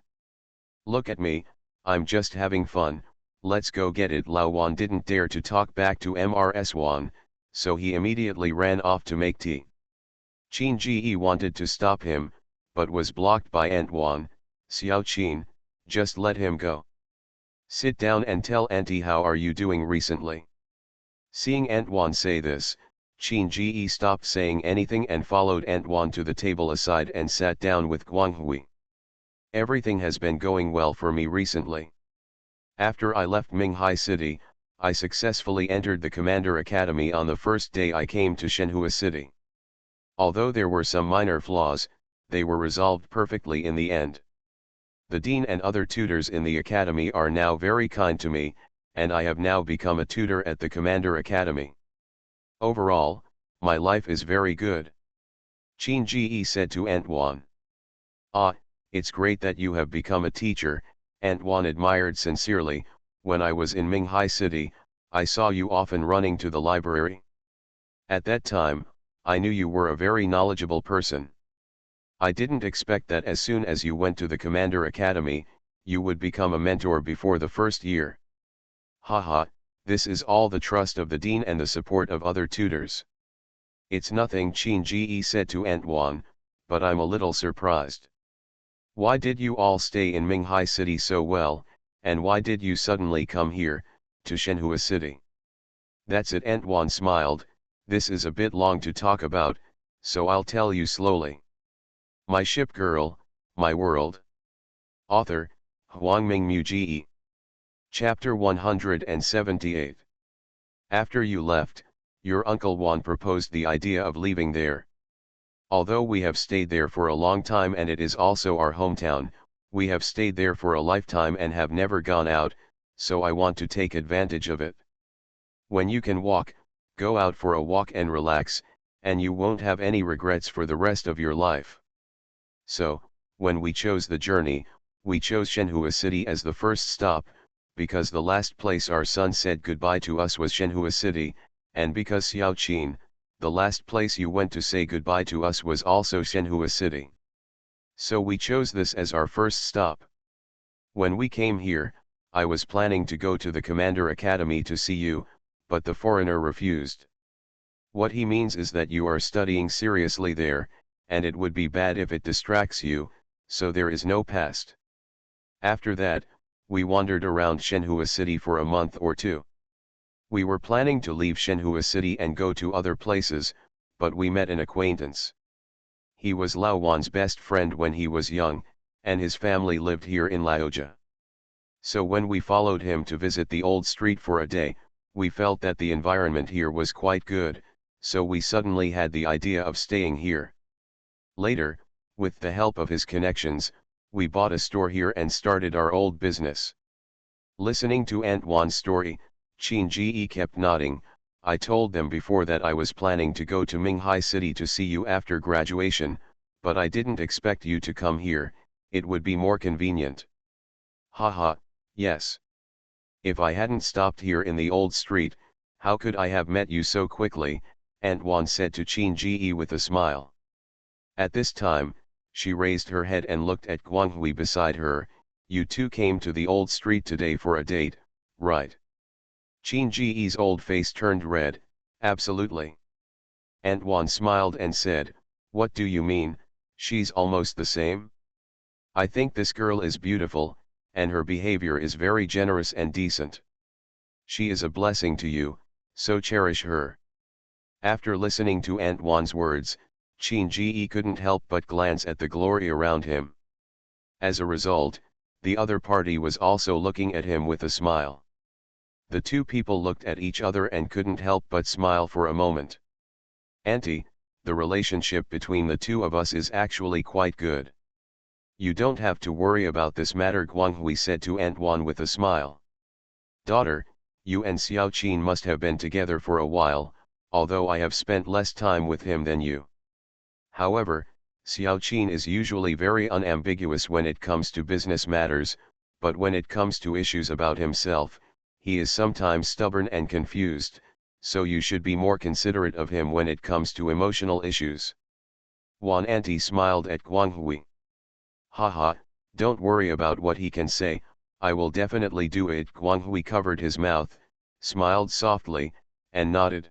Look at me, I'm just having fun, let's go get it. Lao Wan didn't dare to talk back to Mrs. Wan, so he immediately ran off to make tea. Qin Ji wanted to stop him, but was blocked by Aunt Wan. Xiao Qin, just let him go. Sit down and tell Auntie how are you doing recently. Seeing Aunt Wan say this, Qin Ji stopped saying anything and followed Aunt Wan to the table aside and sat down with Guanghui. Everything has been going well for me recently. After I left Minghai City, I successfully entered the Commander Academy on the first day I came to Shenhua City. Although there were some minor flaws, they were resolved perfectly in the end. The dean and other tutors in the academy are now very kind to me, and I have now become a tutor at the Commander Academy. Overall, my life is very good. Qin Ji said to Aunt Wan. Ah, it's great that you have become a teacher, Aunt Wan admired sincerely. When I was in Minghai City, I saw you often running to the library. At that time, I knew you were a very knowledgeable person. I didn't expect that as soon as you went to the Commander Academy, you would become a mentor before the first year. Haha, this is all the trust of the dean and the support of other tutors. It's nothing, Qin Ji said to Aunt Wan, but I'm a little surprised. Why did you all stay in Minghai City so well, and why did you suddenly come here, to Shenhua City? That's it, Aunt Wan smiled. This is a bit long to talk about, so I'll tell you slowly. My Ship Girl, My World. Author, Huangming Muji. Chapter 178. After you left, your Uncle Wan proposed the idea of leaving there. Although we have stayed there for a long time and it is also our hometown, we have stayed there for a lifetime and have never gone out, so I want to take advantage of it. When you can walk, go out for a walk and relax, and you won't have any regrets for the rest of your life. So, when we chose the journey, we chose Shenhua City as the first stop, because the last place our son said goodbye to us was Shenhua City, and because Xiao Qin, the last place you went to say goodbye to us was also Shenhua City. So we chose this as our first stop. When we came here, I was planning to go to the Commander Academy to see you, but the foreigner refused. What he means is that you are studying seriously there, and it would be bad if it distracts you, so there is no past. After that, we wandered around Shenhua City for a month or two. We were planning to leave Shenhua City and go to other places, but we met an acquaintance. He was Lao Wan's best friend when he was young, and his family lived here in Laoja. So when we followed him to visit the old street for a day, we felt that the environment here was quite good, so we suddenly had the idea of staying here. Later, with the help of his connections, we bought a store here and started our old business. Listening to Aunt Wan's story, Qin Ji kept nodding. I told them before that I was planning to go to Minghai City to see you after graduation, but I didn't expect you to come here, it would be more convenient. Haha, yes. If I hadn't stopped here in the old street, how could I have met you so quickly, Aunt Wan said to Qin Ji with a smile. At this time, she raised her head and looked at Guanghui beside her. You two came to the old street today for a date, right? Qin Ji's old face turned red. Absolutely. Aunt Wan smiled and said, what do you mean, she's almost the same? I think this girl is beautiful, and her behavior is very generous and decent. She is a blessing to you, so cherish her. After listening to Aunt Wan's words, Qin Ji couldn't help but glance at the glory around him. As a result, the other party was also looking at him with a smile. The two people looked at each other and couldn't help but smile for a moment. Auntie, the relationship between the two of us is actually quite good. You don't have to worry about this matter, Guanghui said to Aunt Wan with a smile. Daughter, you and Xiao Qin must have been together for a while, although I have spent less time with him than you. However, Xiao Qin is usually very unambiguous when it comes to business matters, but when it comes to issues about himself, he is sometimes stubborn and confused, so you should be more considerate of him when it comes to emotional issues. Wan Anti smiled at Guanghui. Haha, don't worry about what he can say, I will definitely do it. Guanghui covered his mouth, smiled softly, and nodded.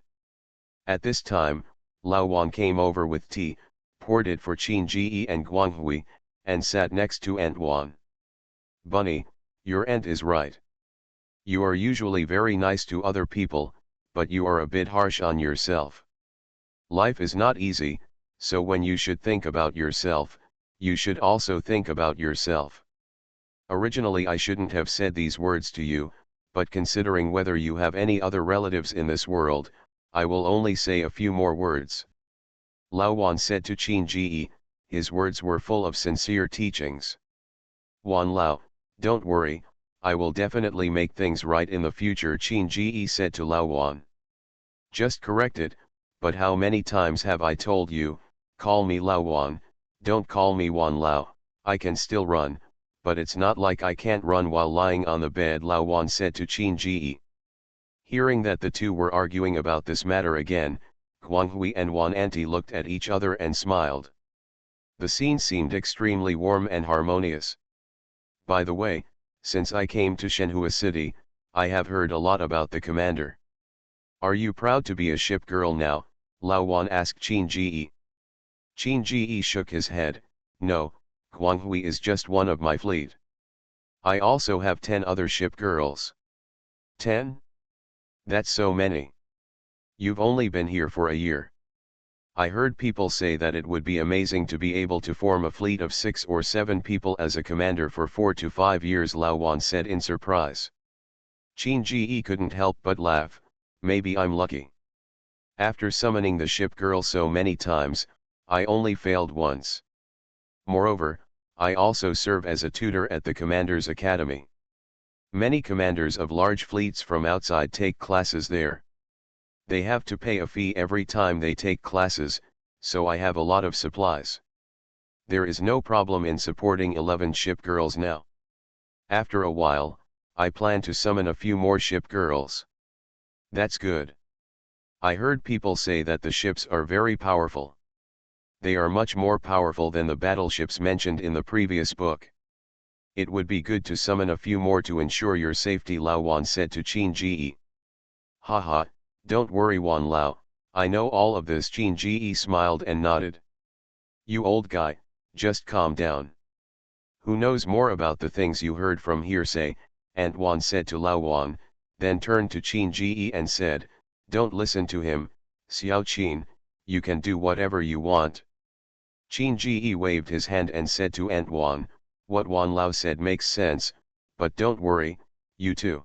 At this time, Lao Wan came over with tea, poured it for Qin Ji and Guanghui, and sat next to Aunt Wan. Bunny, your aunt is right. You are usually very nice to other people, but you are a bit harsh on yourself. Life is not easy, so when you should think about yourself, you should also think about yourself. Originally I shouldn't have said these words to you, but considering whether you have any other relatives in this world, I will only say a few more words. Lao Wan said to Qin Ji, his words were full of sincere teachings. Wan Lao, don't worry, I will definitely make things right in the future. Qin Ji said to Lao Wan. Just correct it, but how many times have I told you, call me Lao Wan, don't call me Wan Lao, I can still run, but it's not like I can't run while lying on the bed, Lao Wan said to Qin Ji. Hearing that the two were arguing about this matter again, Guanghui and Wan Anti looked at each other and smiled. The scene seemed extremely warm and harmonious. By the way, since I came to Shenhua City, I have heard a lot about the commander. Are you proud to be a ship girl now? Lao Wan asked Qin Ji. Qin Ji shook his head, no, Guanghui is just one of my fleet. I also have 10 other ship girls. 10? That's so many. You've only been here for a year. I heard people say that it would be amazing to be able to form a fleet of 6 or 7 people as a commander for 4 to 5 years, Lao Wan said in surprise. Qin Ji couldn't help but laugh, maybe I'm lucky. After summoning the ship girl so many times, I only failed once. Moreover, I also serve as a tutor at the Commander's Academy. Many commanders of large fleets from outside take classes there. They have to pay a fee every time they take classes, so I have a lot of supplies. There is no problem in supporting 11 ship girls now. After a while, I plan to summon a few more ship girls. That's good. I heard people say that the ships are very powerful. They are much more powerful than the battleships mentioned in the previous book. It would be good to summon a few more to ensure your safety, Lao Wan said to Qin Ji. Haha, don't worry Wan Lao, I know all of this. Qin Ji smiled and nodded. You old guy, just calm down. Who knows more about the things you heard from hearsay? Aunt Wan said to Lao Wan, then turned to Qin Ji and said, don't listen to him, Xiao Qin, you can do whatever you want. Qin Ji waved his hand and said to Aunt Wan, what Wan Lao said makes sense, but don't worry, you too.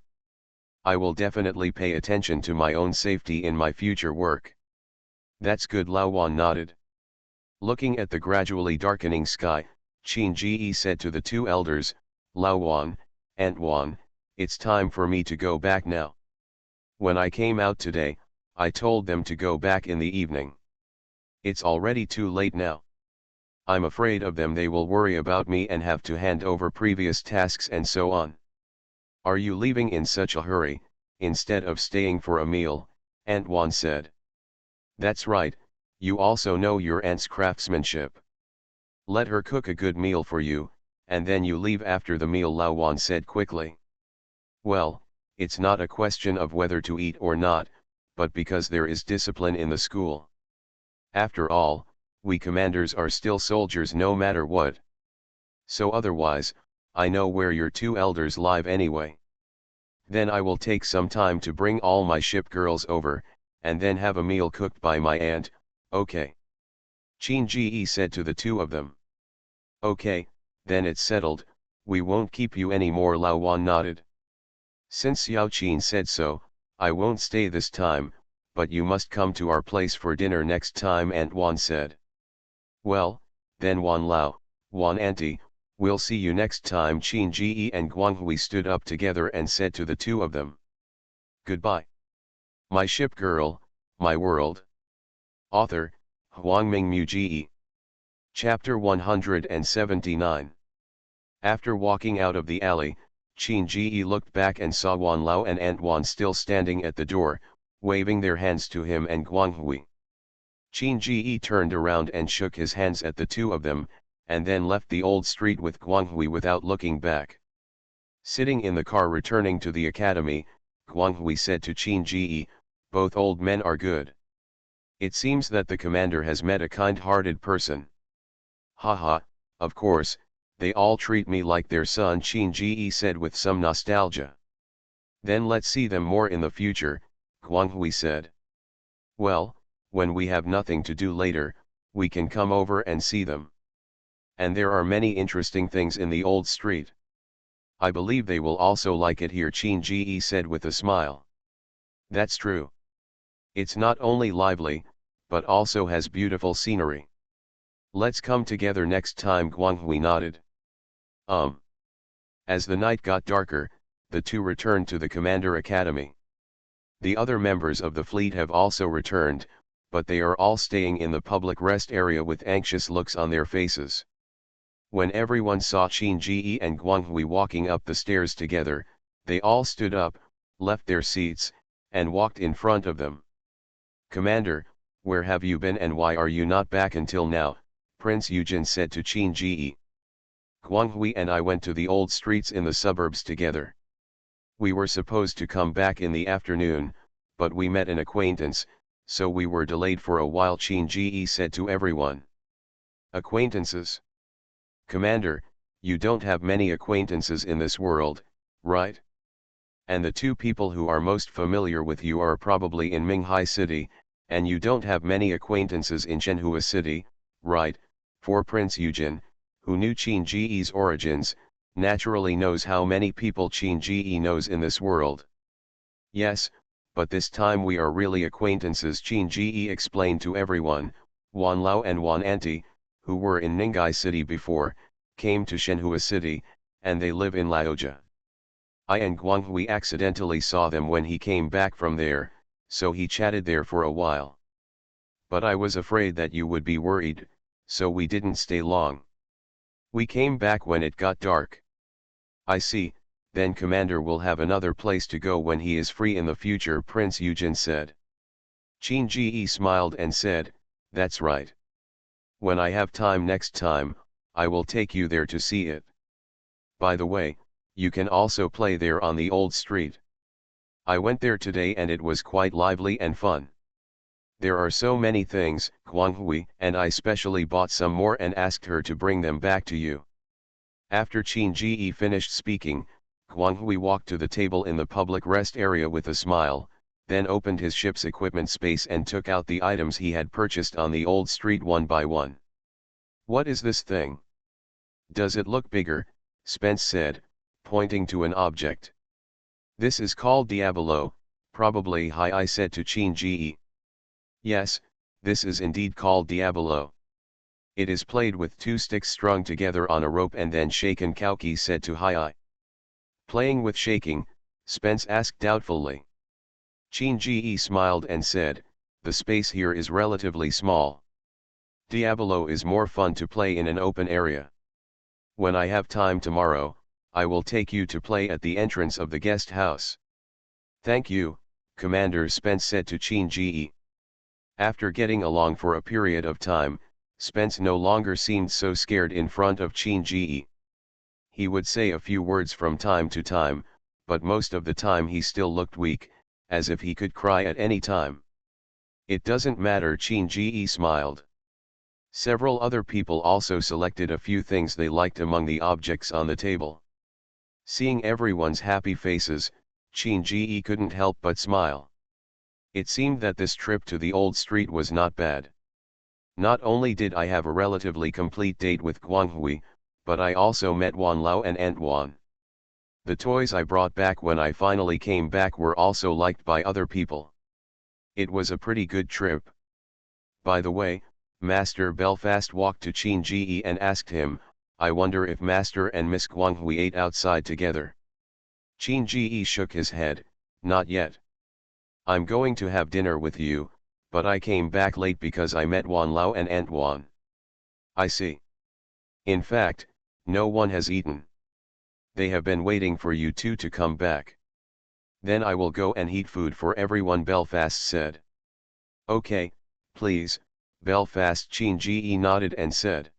I will definitely pay attention to my own safety in my future work. That's good, Lao Wan nodded. Looking at the gradually darkening sky, Qin Ji said to the two elders, Lao Wan, Aunt Wan, it's time for me to go back now. When I came out today, I told them to go back in the evening. It's already too late now. I'm afraid of them, they will worry about me and have to hand over previous tasks and so on. Are you leaving in such a hurry, instead of staying for a meal? Aunt Wan said. That's right, you also know your aunt's craftsmanship. Let her cook a good meal for you, and then you leave after the meal, Lao Wan said quickly. Well, it's not a question of whether to eat or not, but because there is discipline in the school. After all, we commanders are still soldiers no matter what. So otherwise, I know where your two elders live anyway. Then I will take some time to bring all my ship girls over, and then have a meal cooked by my aunt, okay? Qin Ji said to the two of them. Okay, then it's settled, we won't keep you anymore, Lao Wan nodded. Since Xiao Qin said so, I won't stay this time, but you must come to our place for dinner next time, Aunt Wan said. Well, then Wan Lao, Wan Auntie, we'll see you next time. Qin Ji and Guanghui stood up together and said to the two of them. Goodbye. My ship girl, my world. Author, Huangming Mu Ji. Chapter 179. After walking out of the alley, Qin Ji looked back and saw Wan Lao and Aunt Wan still standing at the door, waving their hands to him and Guanghui. Qin Ji turned around and shook his hands at the two of them, and then left the old street with Guanghui without looking back. Sitting in the car returning to the academy, Guanghui said to Qin Ji, "Both old men are good. It seems that the commander has met a kind-hearted person." "Haha, of course, they all treat me like their son," Qin Ji said with some nostalgia. "Then let's see them more in the future," Guanghui said. "Well, when we have nothing to do later, we can come over and see them. And there are many interesting things in the old street. I believe they will also like it here," Qin Ji said with a smile. "That's true. It's not only lively, but also has beautiful scenery. Let's come together next time," Guanghui nodded. As the night got darker, the two returned to the Commander Academy. The other members of the fleet have also returned, but they are all staying in the public rest area with anxious looks on their faces. When everyone saw Qin Ji and Guanghui walking up the stairs together, they all stood up, left their seats, and walked in front of them. "Commander, where have you been and why are you not back until now?" Prince Yujin said to Qin Ji. "Guanghui and I went to the old streets in the suburbs together. We were supposed to come back in the afternoon, but we met an acquaintance, so we were delayed for a while," Qin Ji said to everyone. "Acquaintances? Commander, you don't have many acquaintances in this world, right? And the two people who are most familiar with you are probably in Minghai City, and you don't have many acquaintances in Shenhua City, right?" For Prince Yujin, who knew Qin Ji's origins, naturally knows how many people Qin Ji knows in this world. "Yes, but this time we are really acquaintances," Qin Ji explained to everyone. "Wan Lao and Wan Anti, who were in Ning'ai City before, came to Shenhua City, and they live in Laoja. I and Guanghui accidentally saw them when he came back from there, so he chatted there for a while. But I was afraid that you would be worried, so we didn't stay long. We came back when it got dark." "I see, then Commander will have another place to go when he is free in the future," Prince Yujin said. Qin Ji smiled and said, "That's right. When I have time next time, I will take you there to see it. By the way, you can also play there on the old street. I went there today and it was quite lively and fun. There are so many things," Guanghui and I specially bought some more and asked her to bring them back to you." After Qin Ji finished speaking, Guanghui walked to the table in the public rest area with a smile, then opened his ship's equipment space and took out the items he had purchased on the old street one by one. "What is this thing? Does it look bigger?" Spence said, pointing to an object. "This is called Diabolo, probably," I said to Qin Ji. "Yes, this is indeed called Diabolo. It is played with two sticks strung together on a rope and then shaken," Kauki said to Hai. "Playing with shaking?" Spence asked doubtfully. Qin Ji smiled and said, "The space here is relatively small. Diabolo is more fun to play in an open area. When I have time tomorrow, I will take you to play at the entrance of the guest house." "Thank you, Commander," Spence said to Qin Ji. After getting along for a period of time, Spence no longer seemed so scared in front of Qin Ji. He would say a few words from time to time, but most of the time he still looked weak, as if he could cry at any time. "It doesn't matter," Qin Ji smiled. Several other people also selected a few things they liked among the objects on the table. Seeing everyone's happy faces, Qin Ji couldn't help but smile. It seemed that this trip to the old street was not bad. Not only did I have a relatively complete date with Guanghui, but I also met Wan Lao and Antwan. The toys I brought back when I finally came back were also liked by other people. It was a pretty good trip. By the way, Master Belfast walked to Qin Ji and asked him, "I wonder if Master and Miss Guanghui ate outside together?" Qin Ji shook his head, "Not yet. I'm going to have dinner with you, but I came back late because I met Wan Lao and Antwan." "I see. In fact, no one has eaten. They have been waiting for you two to come back." "Then I will go and heat food for everyone," Belfast said. "Okay, please, Belfast Chin-ji nodded and said.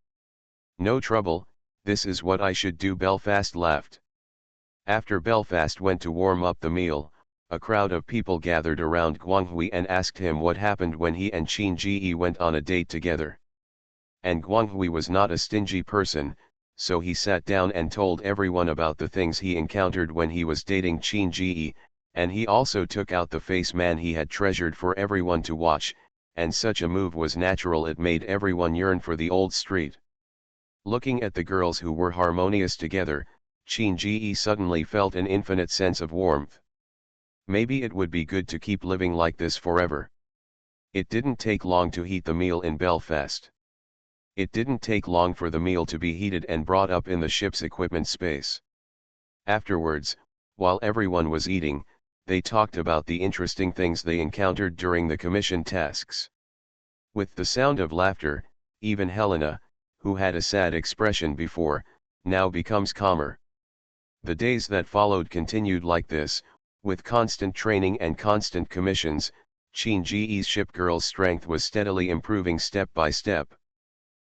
No trouble, this is what I should do. Belfast laughed. After Belfast went to warm up the meal, a crowd of people gathered around Guanghui and asked him what happened when he and Chin-ji went on a date together. And Guanghui was not a stingy person, so he sat down and told everyone about the things he encountered when he was dating Chin-ji, and he also took out the face man he had treasured for everyone to watch, and such a move was natural it made everyone yearn for the old street. Looking at the girls who were harmonious together, Chin-ji suddenly felt an infinite sense of warmth. Maybe it would be good to keep living like this forever. It didn't take long to heat the meal in Belfast. It didn't take long for the meal to be heated and brought up in the ship's equipment space. Afterwards, while everyone was eating, they talked about the interesting things they encountered during the commission tasks. With the sound of laughter, even Helena, who had a sad expression before, now becomes calmer. The days that followed continued like this, with constant training and constant commissions. Chin-ji's ship girl's strength was steadily improving step by step.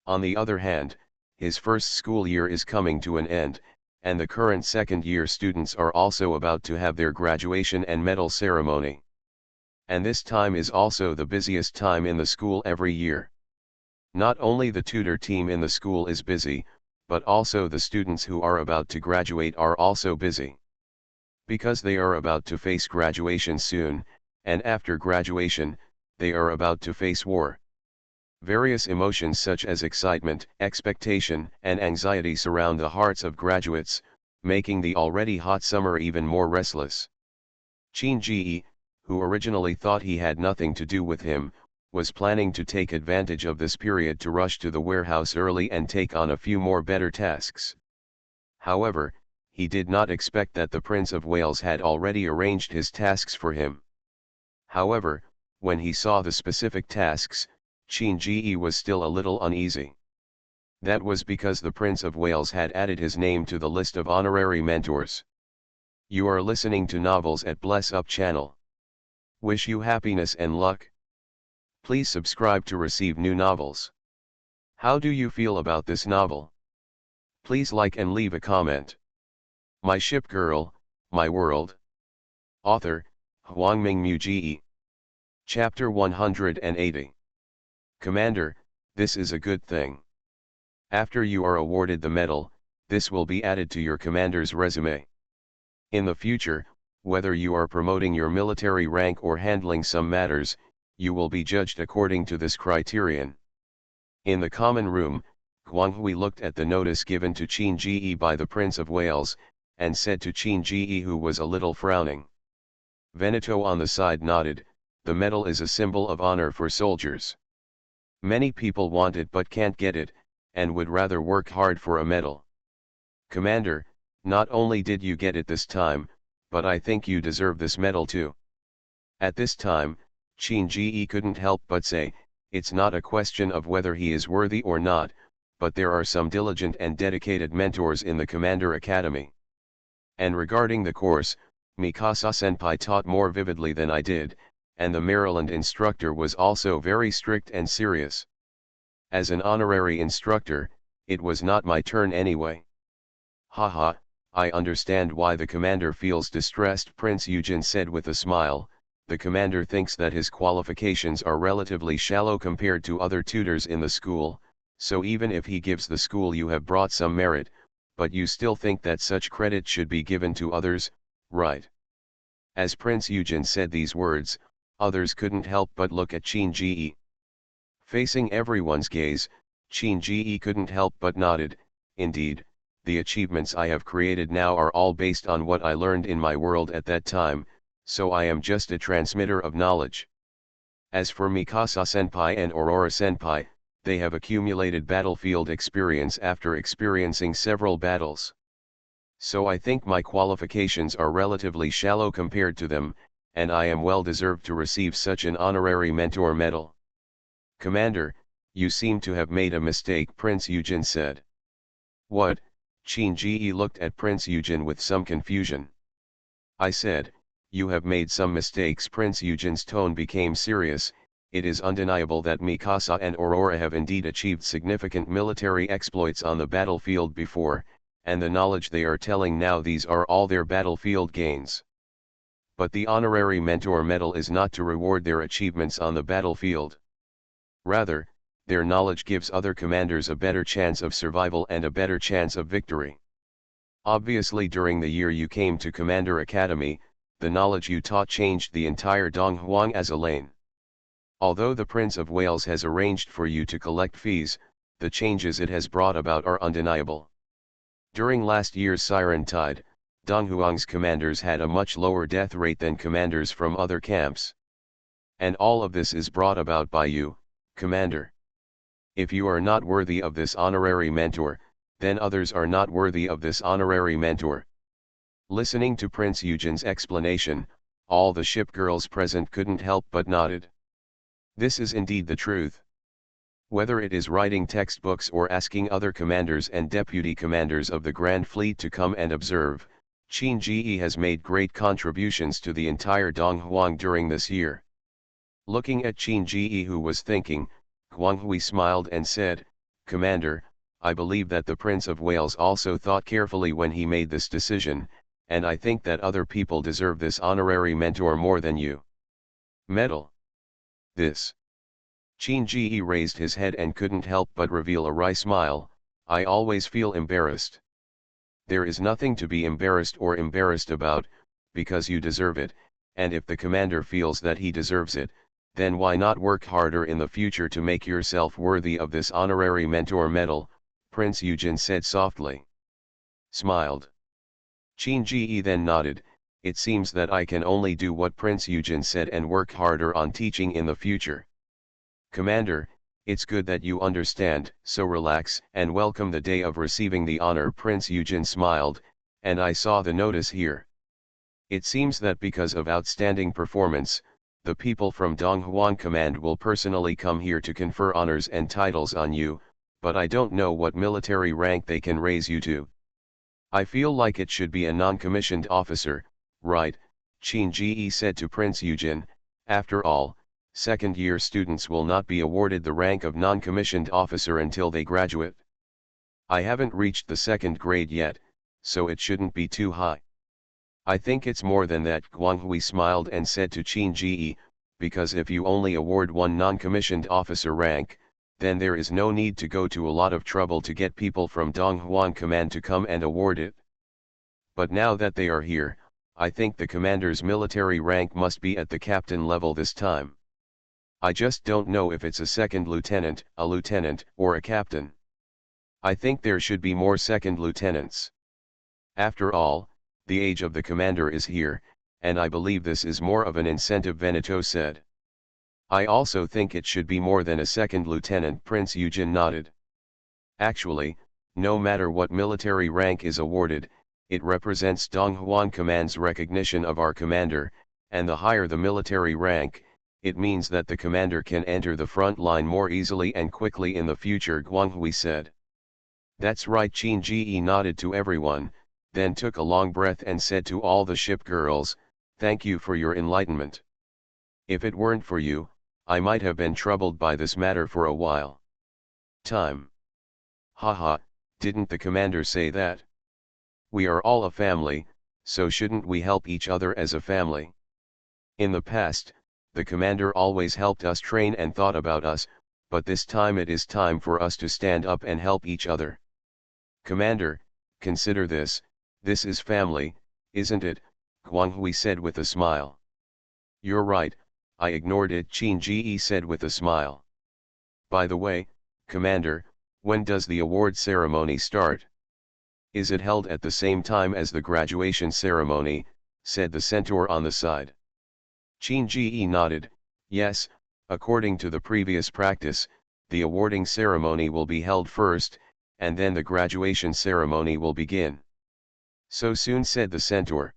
On the other hand, his first school year is coming to an end, and the current second-year students are also about to have their graduation and medal ceremony. And this time is also the busiest time in the school every year. Not only the tutor team in the school is busy, but also the students who are about to graduate are also busy. Because they are about to face graduation soon, and after graduation, they are about to face war. Various emotions such as excitement, expectation, and anxiety surround the hearts of graduates, making the already hot summer even more restless. Chin-ji, who originally thought he had nothing to do with him, was planning to take advantage of this period to rush to the warehouse early and take on a few more better tasks. However, he did not expect that the Prince of Wales had already arranged his tasks for him. However, when he saw the specific tasks, Chin-ji was still a little uneasy. That was because the Prince of Wales had added his name to the list of honorary mentors. You are listening to Novels at Bless Up channel. Wish you happiness and luck. Please subscribe to receive new novels. How do you feel about this novel? Please like and leave a comment. My Ship Girl, My World. Author, Huangming Muji. Chapter 180. Commander, this is a good thing. After you are awarded the medal, this will be added to your commander's resume. In the future, whether you are promoting your military rank or handling some matters, you will be judged according to this criterion. In the common room, Guanghui looked at the notice given to Chin-ji by the Prince of Wales, and said to Chin-ji, who was a little frowning. Veneto on the side nodded. The medal is a symbol of honor for soldiers. Many people want it but can't get it, and would rather work hard for a medal. Commander, not only did you get it this time, but I think you deserve this medal too. At this time, Chin-ji couldn't help but say, it's not a question of whether he is worthy or not, but there are some diligent and dedicated mentors in the Commander Academy. And regarding the course, Mikasa-senpai taught more vividly than I did, and the Maryland instructor was also very strict and serious. As an honorary instructor, it was not my turn anyway. Haha, I understand why the commander feels distressed, Prince Eugen said with a smile. The commander thinks that his qualifications are relatively shallow compared to other tutors in the school, so even if he gives the school you have brought some merit, but you still think that such credit should be given to others, right? As Prince Eugen said these words, others couldn't help but look at Chin-ji. Facing everyone's gaze, Chin-ji couldn't help but nodded. Indeed, the achievements I have created now are all based on what I learned in my world at that time, so I am just a transmitter of knowledge. As for Mikasa-senpai and Aurora-senpai, they have accumulated battlefield experience after experiencing several battles. So I think my qualifications are relatively shallow compared to them, and I am well deserved to receive such an honorary mentor medal. Commander, you seem to have made a mistake, Prince Eugen said. What? Chin-ji looked at Prince Eugen with some confusion. I said, you have made some mistakes. Prince Eugen's tone became serious. it is undeniable that Mikasa and Aurora have indeed achieved significant military exploits on the battlefield before, and the knowledge they are telling now, these are all their battlefield gains. But the honorary mentor medal is not to reward their achievements on the battlefield. Rather, their knowledge gives other commanders a better chance of survival and a better chance of victory. Obviously, during the year you came to Commander Academy, the knowledge you taught changed the entire Donghuang as a lane. Although the Prince of Wales has arranged for you to collect fees, the changes it has brought about are undeniable. During last year's Siren Tide, Donghuang's commanders had a much lower death rate than commanders from other camps. And all of this is brought about by you, Commander. If you are not worthy of this honorary mentor, then others are not worthy of this honorary mentor. Listening to Prince Eugen's explanation, all the ship girls present couldn't help but nodded. This is indeed the truth. Whether it is writing textbooks or asking other commanders and deputy commanders of the Grand Fleet to come and observe, Qin Ji has made great contributions to the entire Donghuang during this year. Looking at Qin Ji, who was thinking, Guanghui smiled and said, "Commander, I believe that the Prince of Wales also thought carefully when he made this decision, and I think that other people deserve this honorary mentor more than you." Medal. This. Qin Ji raised his head and couldn't help but reveal a wry smile. "I always feel embarrassed." There is nothing to be embarrassed or embarrassed about, because you deserve it, and if the commander feels that he deserves it, then why not work harder in the future to make yourself worthy of this honorary mentor medal, Prince Eugen said softly. Smiled. Qin Ji then nodded. "It seems that I can only do what Prince Eugen said and work harder on teaching in the future. Commander, it's good that you understand, so relax and welcome the day of receiving the honor." Prince Eugen smiled, "and I saw the notice here. It seems that because of outstanding performance, the people from Donghuang Command will personally come here to confer honors and titles on you, but I don't know what military rank they can raise you to. I feel like it should be a non-commissioned officer, right?" Qin Ji said to Prince Eugen. "After all, second-year students will not be awarded the rank of non-commissioned officer until they graduate. I haven't reached the second grade yet, so it shouldn't be too high." "I think it's more than that," Guanghui smiled and said to Qin Ji, "because if you only award one non-commissioned officer rank, then there is no need to go to a lot of trouble to get people from Donghuang Command to come and award it. But now that they are here, I think the commander's military rank must be at the captain level this time. I just don't know if it's a second lieutenant, a lieutenant, or a captain. I think there should be more second lieutenants. After all, the age of the commander is here, and I believe this is more of an incentive," Veneto said. "I also think it should be more than a second lieutenant," Prince Eugen nodded. "Actually, no matter what military rank is awarded, it represents Donghuang Command's recognition of our commander, and the higher the military rank, it means that the commander can enter the front line more easily and quickly in the future," Guanghui said. "That's right." Qin Ji nodded to everyone, then took a long breath and said to all the ship girls, "Thank you for your enlightenment. If it weren't for you, I might have been troubled by this matter for a while. Time. Haha, didn't the commander say that? We are all a family, so shouldn't we help each other as a family? In the past, the commander always helped us train and thought about us, but this time it is time for us to stand up and help each other. Commander, consider this is family, isn't it?" Guanghui said with a smile. "You're right, I ignored it," Qin Ji said with a smile. "By the way, Commander, when does the award ceremony start? Is it held at the same time as the graduation ceremony?" said the centaur on the side. Qin Ji nodded. "Yes, according to the previous practice, the awarding ceremony will be held first, and then the graduation ceremony will begin." "So soon?" said the centaur.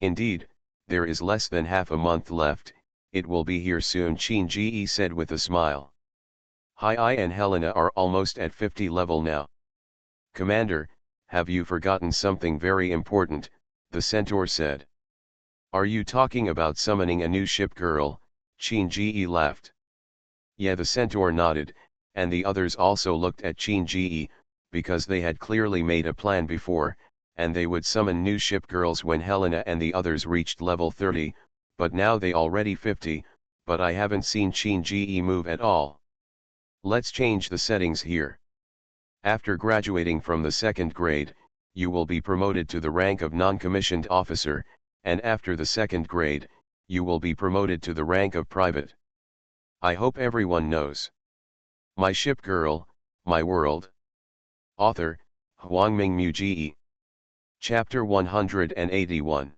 "Indeed, there is less than half a month left, it will be here soon," Qin Ji said with a smile. "Hai and Helena are almost at 50 level now." "Commander, have you forgotten something very important?" the centaur said. "Are you talking about summoning a new ship girl?" Qin Ji laughed. Yeah, the centaur nodded, and the others also looked at Qin because they had clearly made a plan before, and they would summon new ship girls when Helena and the others reached level 30, but now they already 50, but I haven't seen Qin move at all. Let's change the settings here. After graduating from the 2nd grade, you will be promoted to the rank of non-commissioned officer, and after the 2nd grade, you will be promoted to the rank of private. I hope everyone knows. My Ship Girl, My World. Author, Huangming Mu. Chapter 181.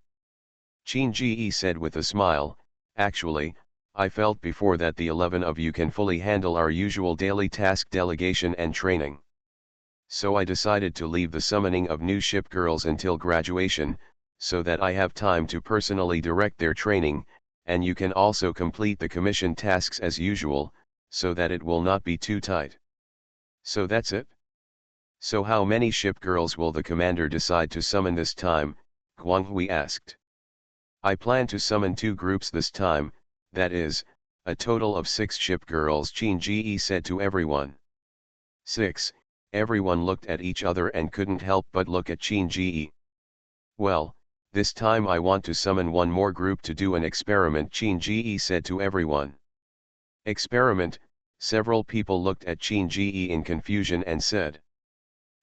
Qin Ji said with a smile, actually, I felt before that the 11 of you can fully handle our usual daily task delegation and training. So I decided to leave the summoning of new ship girls until graduation, so that I have time to personally direct their training, and you can also complete the commission tasks as usual, so that it will not be too tight. So that's it? So how many ship girls will the commander decide to summon this time? Guanghui asked. I plan to summon 2 groups this time, that is, a total of 6 ship girls, Qin Ji said to everyone. 6, everyone looked at each other and couldn't help but look at Qin Ji. Well, this time I want to summon one more group to do an experiment, Qin Ji said to everyone. Experiment? Several people looked at Qin Ji in confusion and said.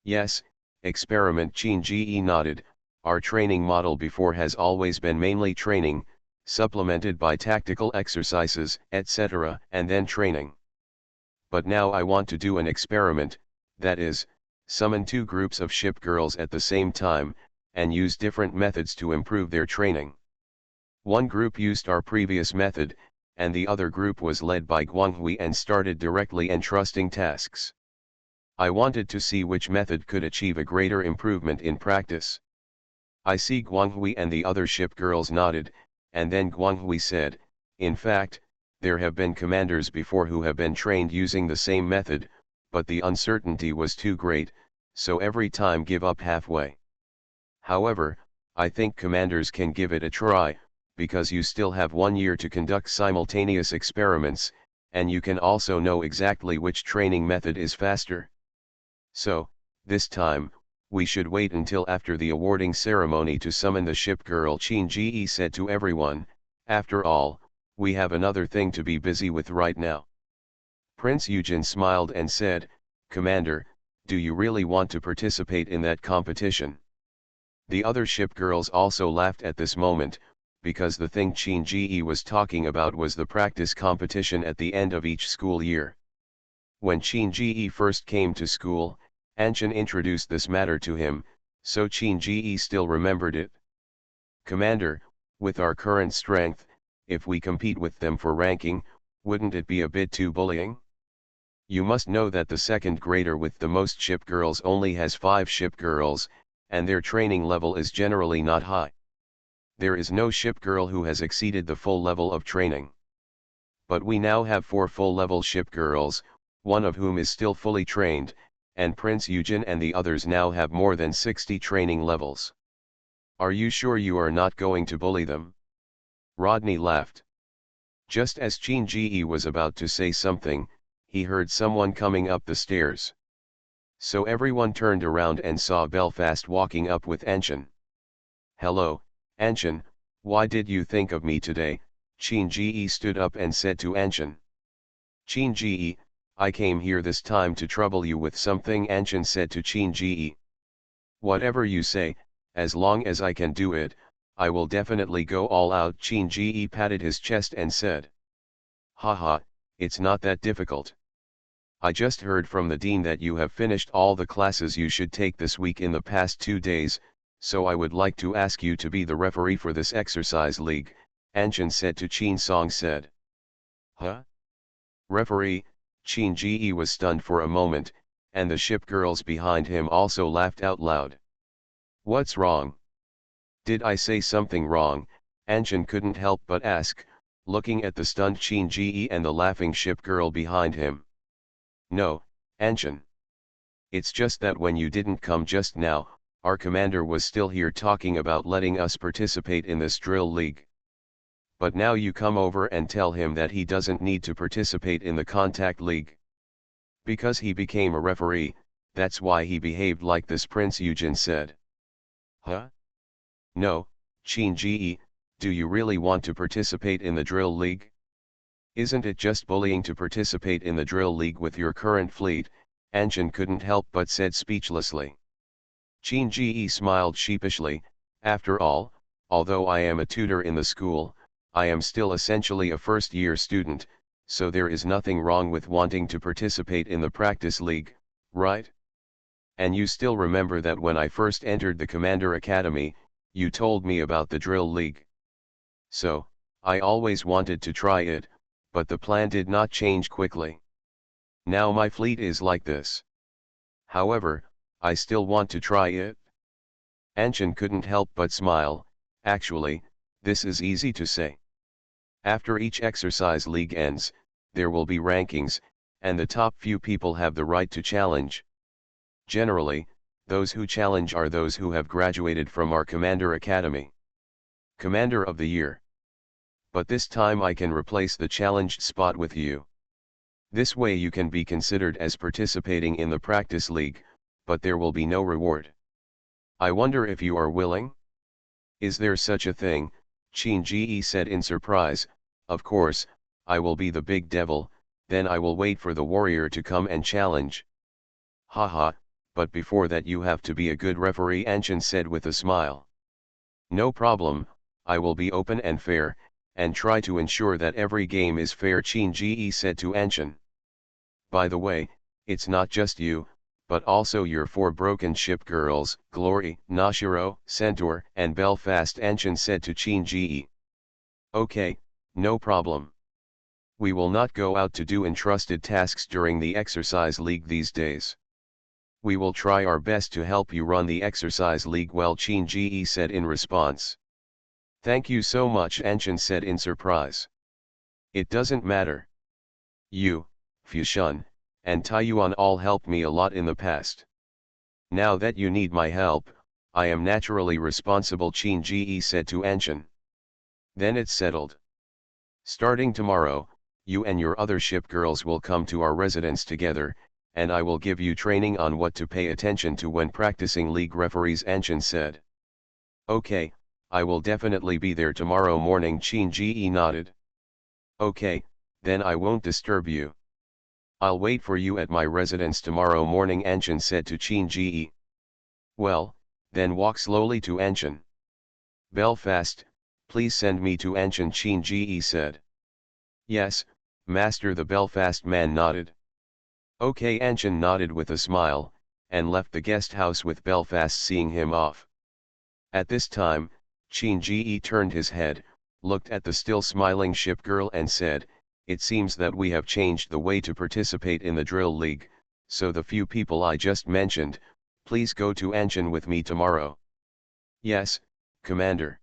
Yes, experiment, Qin Ji nodded. Our training model before has always been mainly training, supplemented by tactical exercises, etc., and then training. But now I want to do an experiment, that is, summon 2 groups of ship girls at the same time, and use different methods to improve their training. One group used our previous method, and the other group was led by Guanghui and started directly entrusting tasks. I wanted to see which method could achieve a greater improvement in practice. I see Guanghui and the other ship girls nodded, and then Guanghui said, in fact, there have been commanders before who have been trained using the same method, but the uncertainty was too great, so every time give up halfway. However, I think commanders can give it a try, because you still have 1 year to conduct simultaneous experiments, and you can also know exactly which training method is faster. So, this time, we should wait until after the awarding ceremony to summon the ship girl, Qin Ji said to everyone. After all, we have another thing to be busy with right now. Prince Eugen smiled and said, Commander, do you really want to participate in that competition? The other ship girls also laughed at this moment, because the thing Qin Ji was talking about was the practice competition at the end of each school year. When Qin Ji first came to school, Anshan introduced this matter to him, so Qin Ji still remembered it. Commander, with our current strength, if we compete with them for ranking, wouldn't it be a bit too bullying? You must know that the 2nd grader with the most ship girls only has 5 ship girls, and their training level is generally not high. There is no ship girl who has exceeded the full level of training. But we now have 4 full-level ship girls, one of whom is still fully trained, and Prince Eugen and the others now have more than 60 training levels. Are you sure you are not going to bully them? Rodney laughed. Just as Qin Ji was about to say something, he heard someone coming up the stairs. So everyone turned around and saw Belfast walking up with Anshan. Hello, Anshan, why did you think of me today? Qin Ji stood up and said to Anshan. Qin Ji, I came here this time to trouble you with something, Anshan said to Qin Ji. Whatever you say, as long as I can do it, I will definitely go all out. Qin Ji patted his chest and said. Haha, it's not that difficult. I just heard from the dean that you have finished all the classes you should take this week in the past 2 days, so I would like to ask you to be the referee for this exercise league, Anshan said to Qin Song said. Huh? Referee? Qin Ji was stunned for a moment, and the ship girls behind him also laughed out loud. What's wrong? Did I say something wrong? Anshan couldn't help but ask, looking at the stunned Qin Ji and the laughing ship girl behind him. No, Anshan. It's just that when you didn't come just now, our commander was still here talking about letting us participate in this drill league. But now you come over and tell him that he doesn't need to participate in the contact league. Because he became a referee, that's why he behaved like this, Prince Eugen said. Huh? No, Qin, do you really want to participate in the drill league? Isn't it just bullying to participate in the drill league with your current fleet? Anshin couldn't help but said speechlessly. Qin smiled sheepishly. After all, although I am a tutor in the school, I am still essentially a first-year student, so there is nothing wrong with wanting to participate in the practice league, right? And you still remember that when I first entered the Commander Academy, you told me about the drill league. So, I always wanted to try it, but the plan did not change quickly. Now my fleet is like this. However, I still want to try it. Anshin couldn't help but smile. Actually, this is easy to say. After each exercise league ends, there will be rankings, and the top few people have the right to challenge. Generally, those who challenge are those who have graduated from our Commander Academy. Commander of the Year. But this time I can replace the challenged spot with you. This way you can be considered as participating in the practice league, but there will be no reward. I wonder if you are willing? Is there such a thing? Qin said in surprise. Of course, I will be the big devil, then I will wait for the warrior to come and challenge. Haha, but before that you have to be a good referee, Anshin said with a smile. No problem, I will be open and fair, and try to ensure that every game is fair, Qin said to Anshin. By the way, it's not just you, but also your 4 broken ship girls, Glory, Nashiro, Centaur, and Belfast, Anshin said to Qin. Okay, no problem. We will not go out to do entrusted tasks during the exercise league these days. We will try our best to help you run the exercise league well, Qin said in response. Thank you so much, Anshin said in surprise. It doesn't matter. You, Fushun, and Taiyuan all helped me a lot in the past. Now that you need my help, I am naturally responsible, Qin said to Anshin. Then it's settled. Starting tomorrow, you and your other ship girls will come to our residence together, and I will give you training on what to pay attention to when practicing league referees, Anshin said. Okay, I will definitely be there tomorrow morning, Qin nodded. Okay, then I won't disturb you. I'll wait for you at my residence tomorrow morning, Anshin said to Qin. Well, then walk slowly to Anshin. Belfast, please send me to Anshin, Qin said. Yes, master, the Belfast man nodded. Okay, Anshin nodded with a smile, and left the guest house with Belfast seeing him off. At this time, Qin turned his head, looked at the still smiling ship girl and said, it seems that we have changed the way to participate in the drill league, so the few people I just mentioned, please go to Anshin with me tomorrow. Yes, Commander.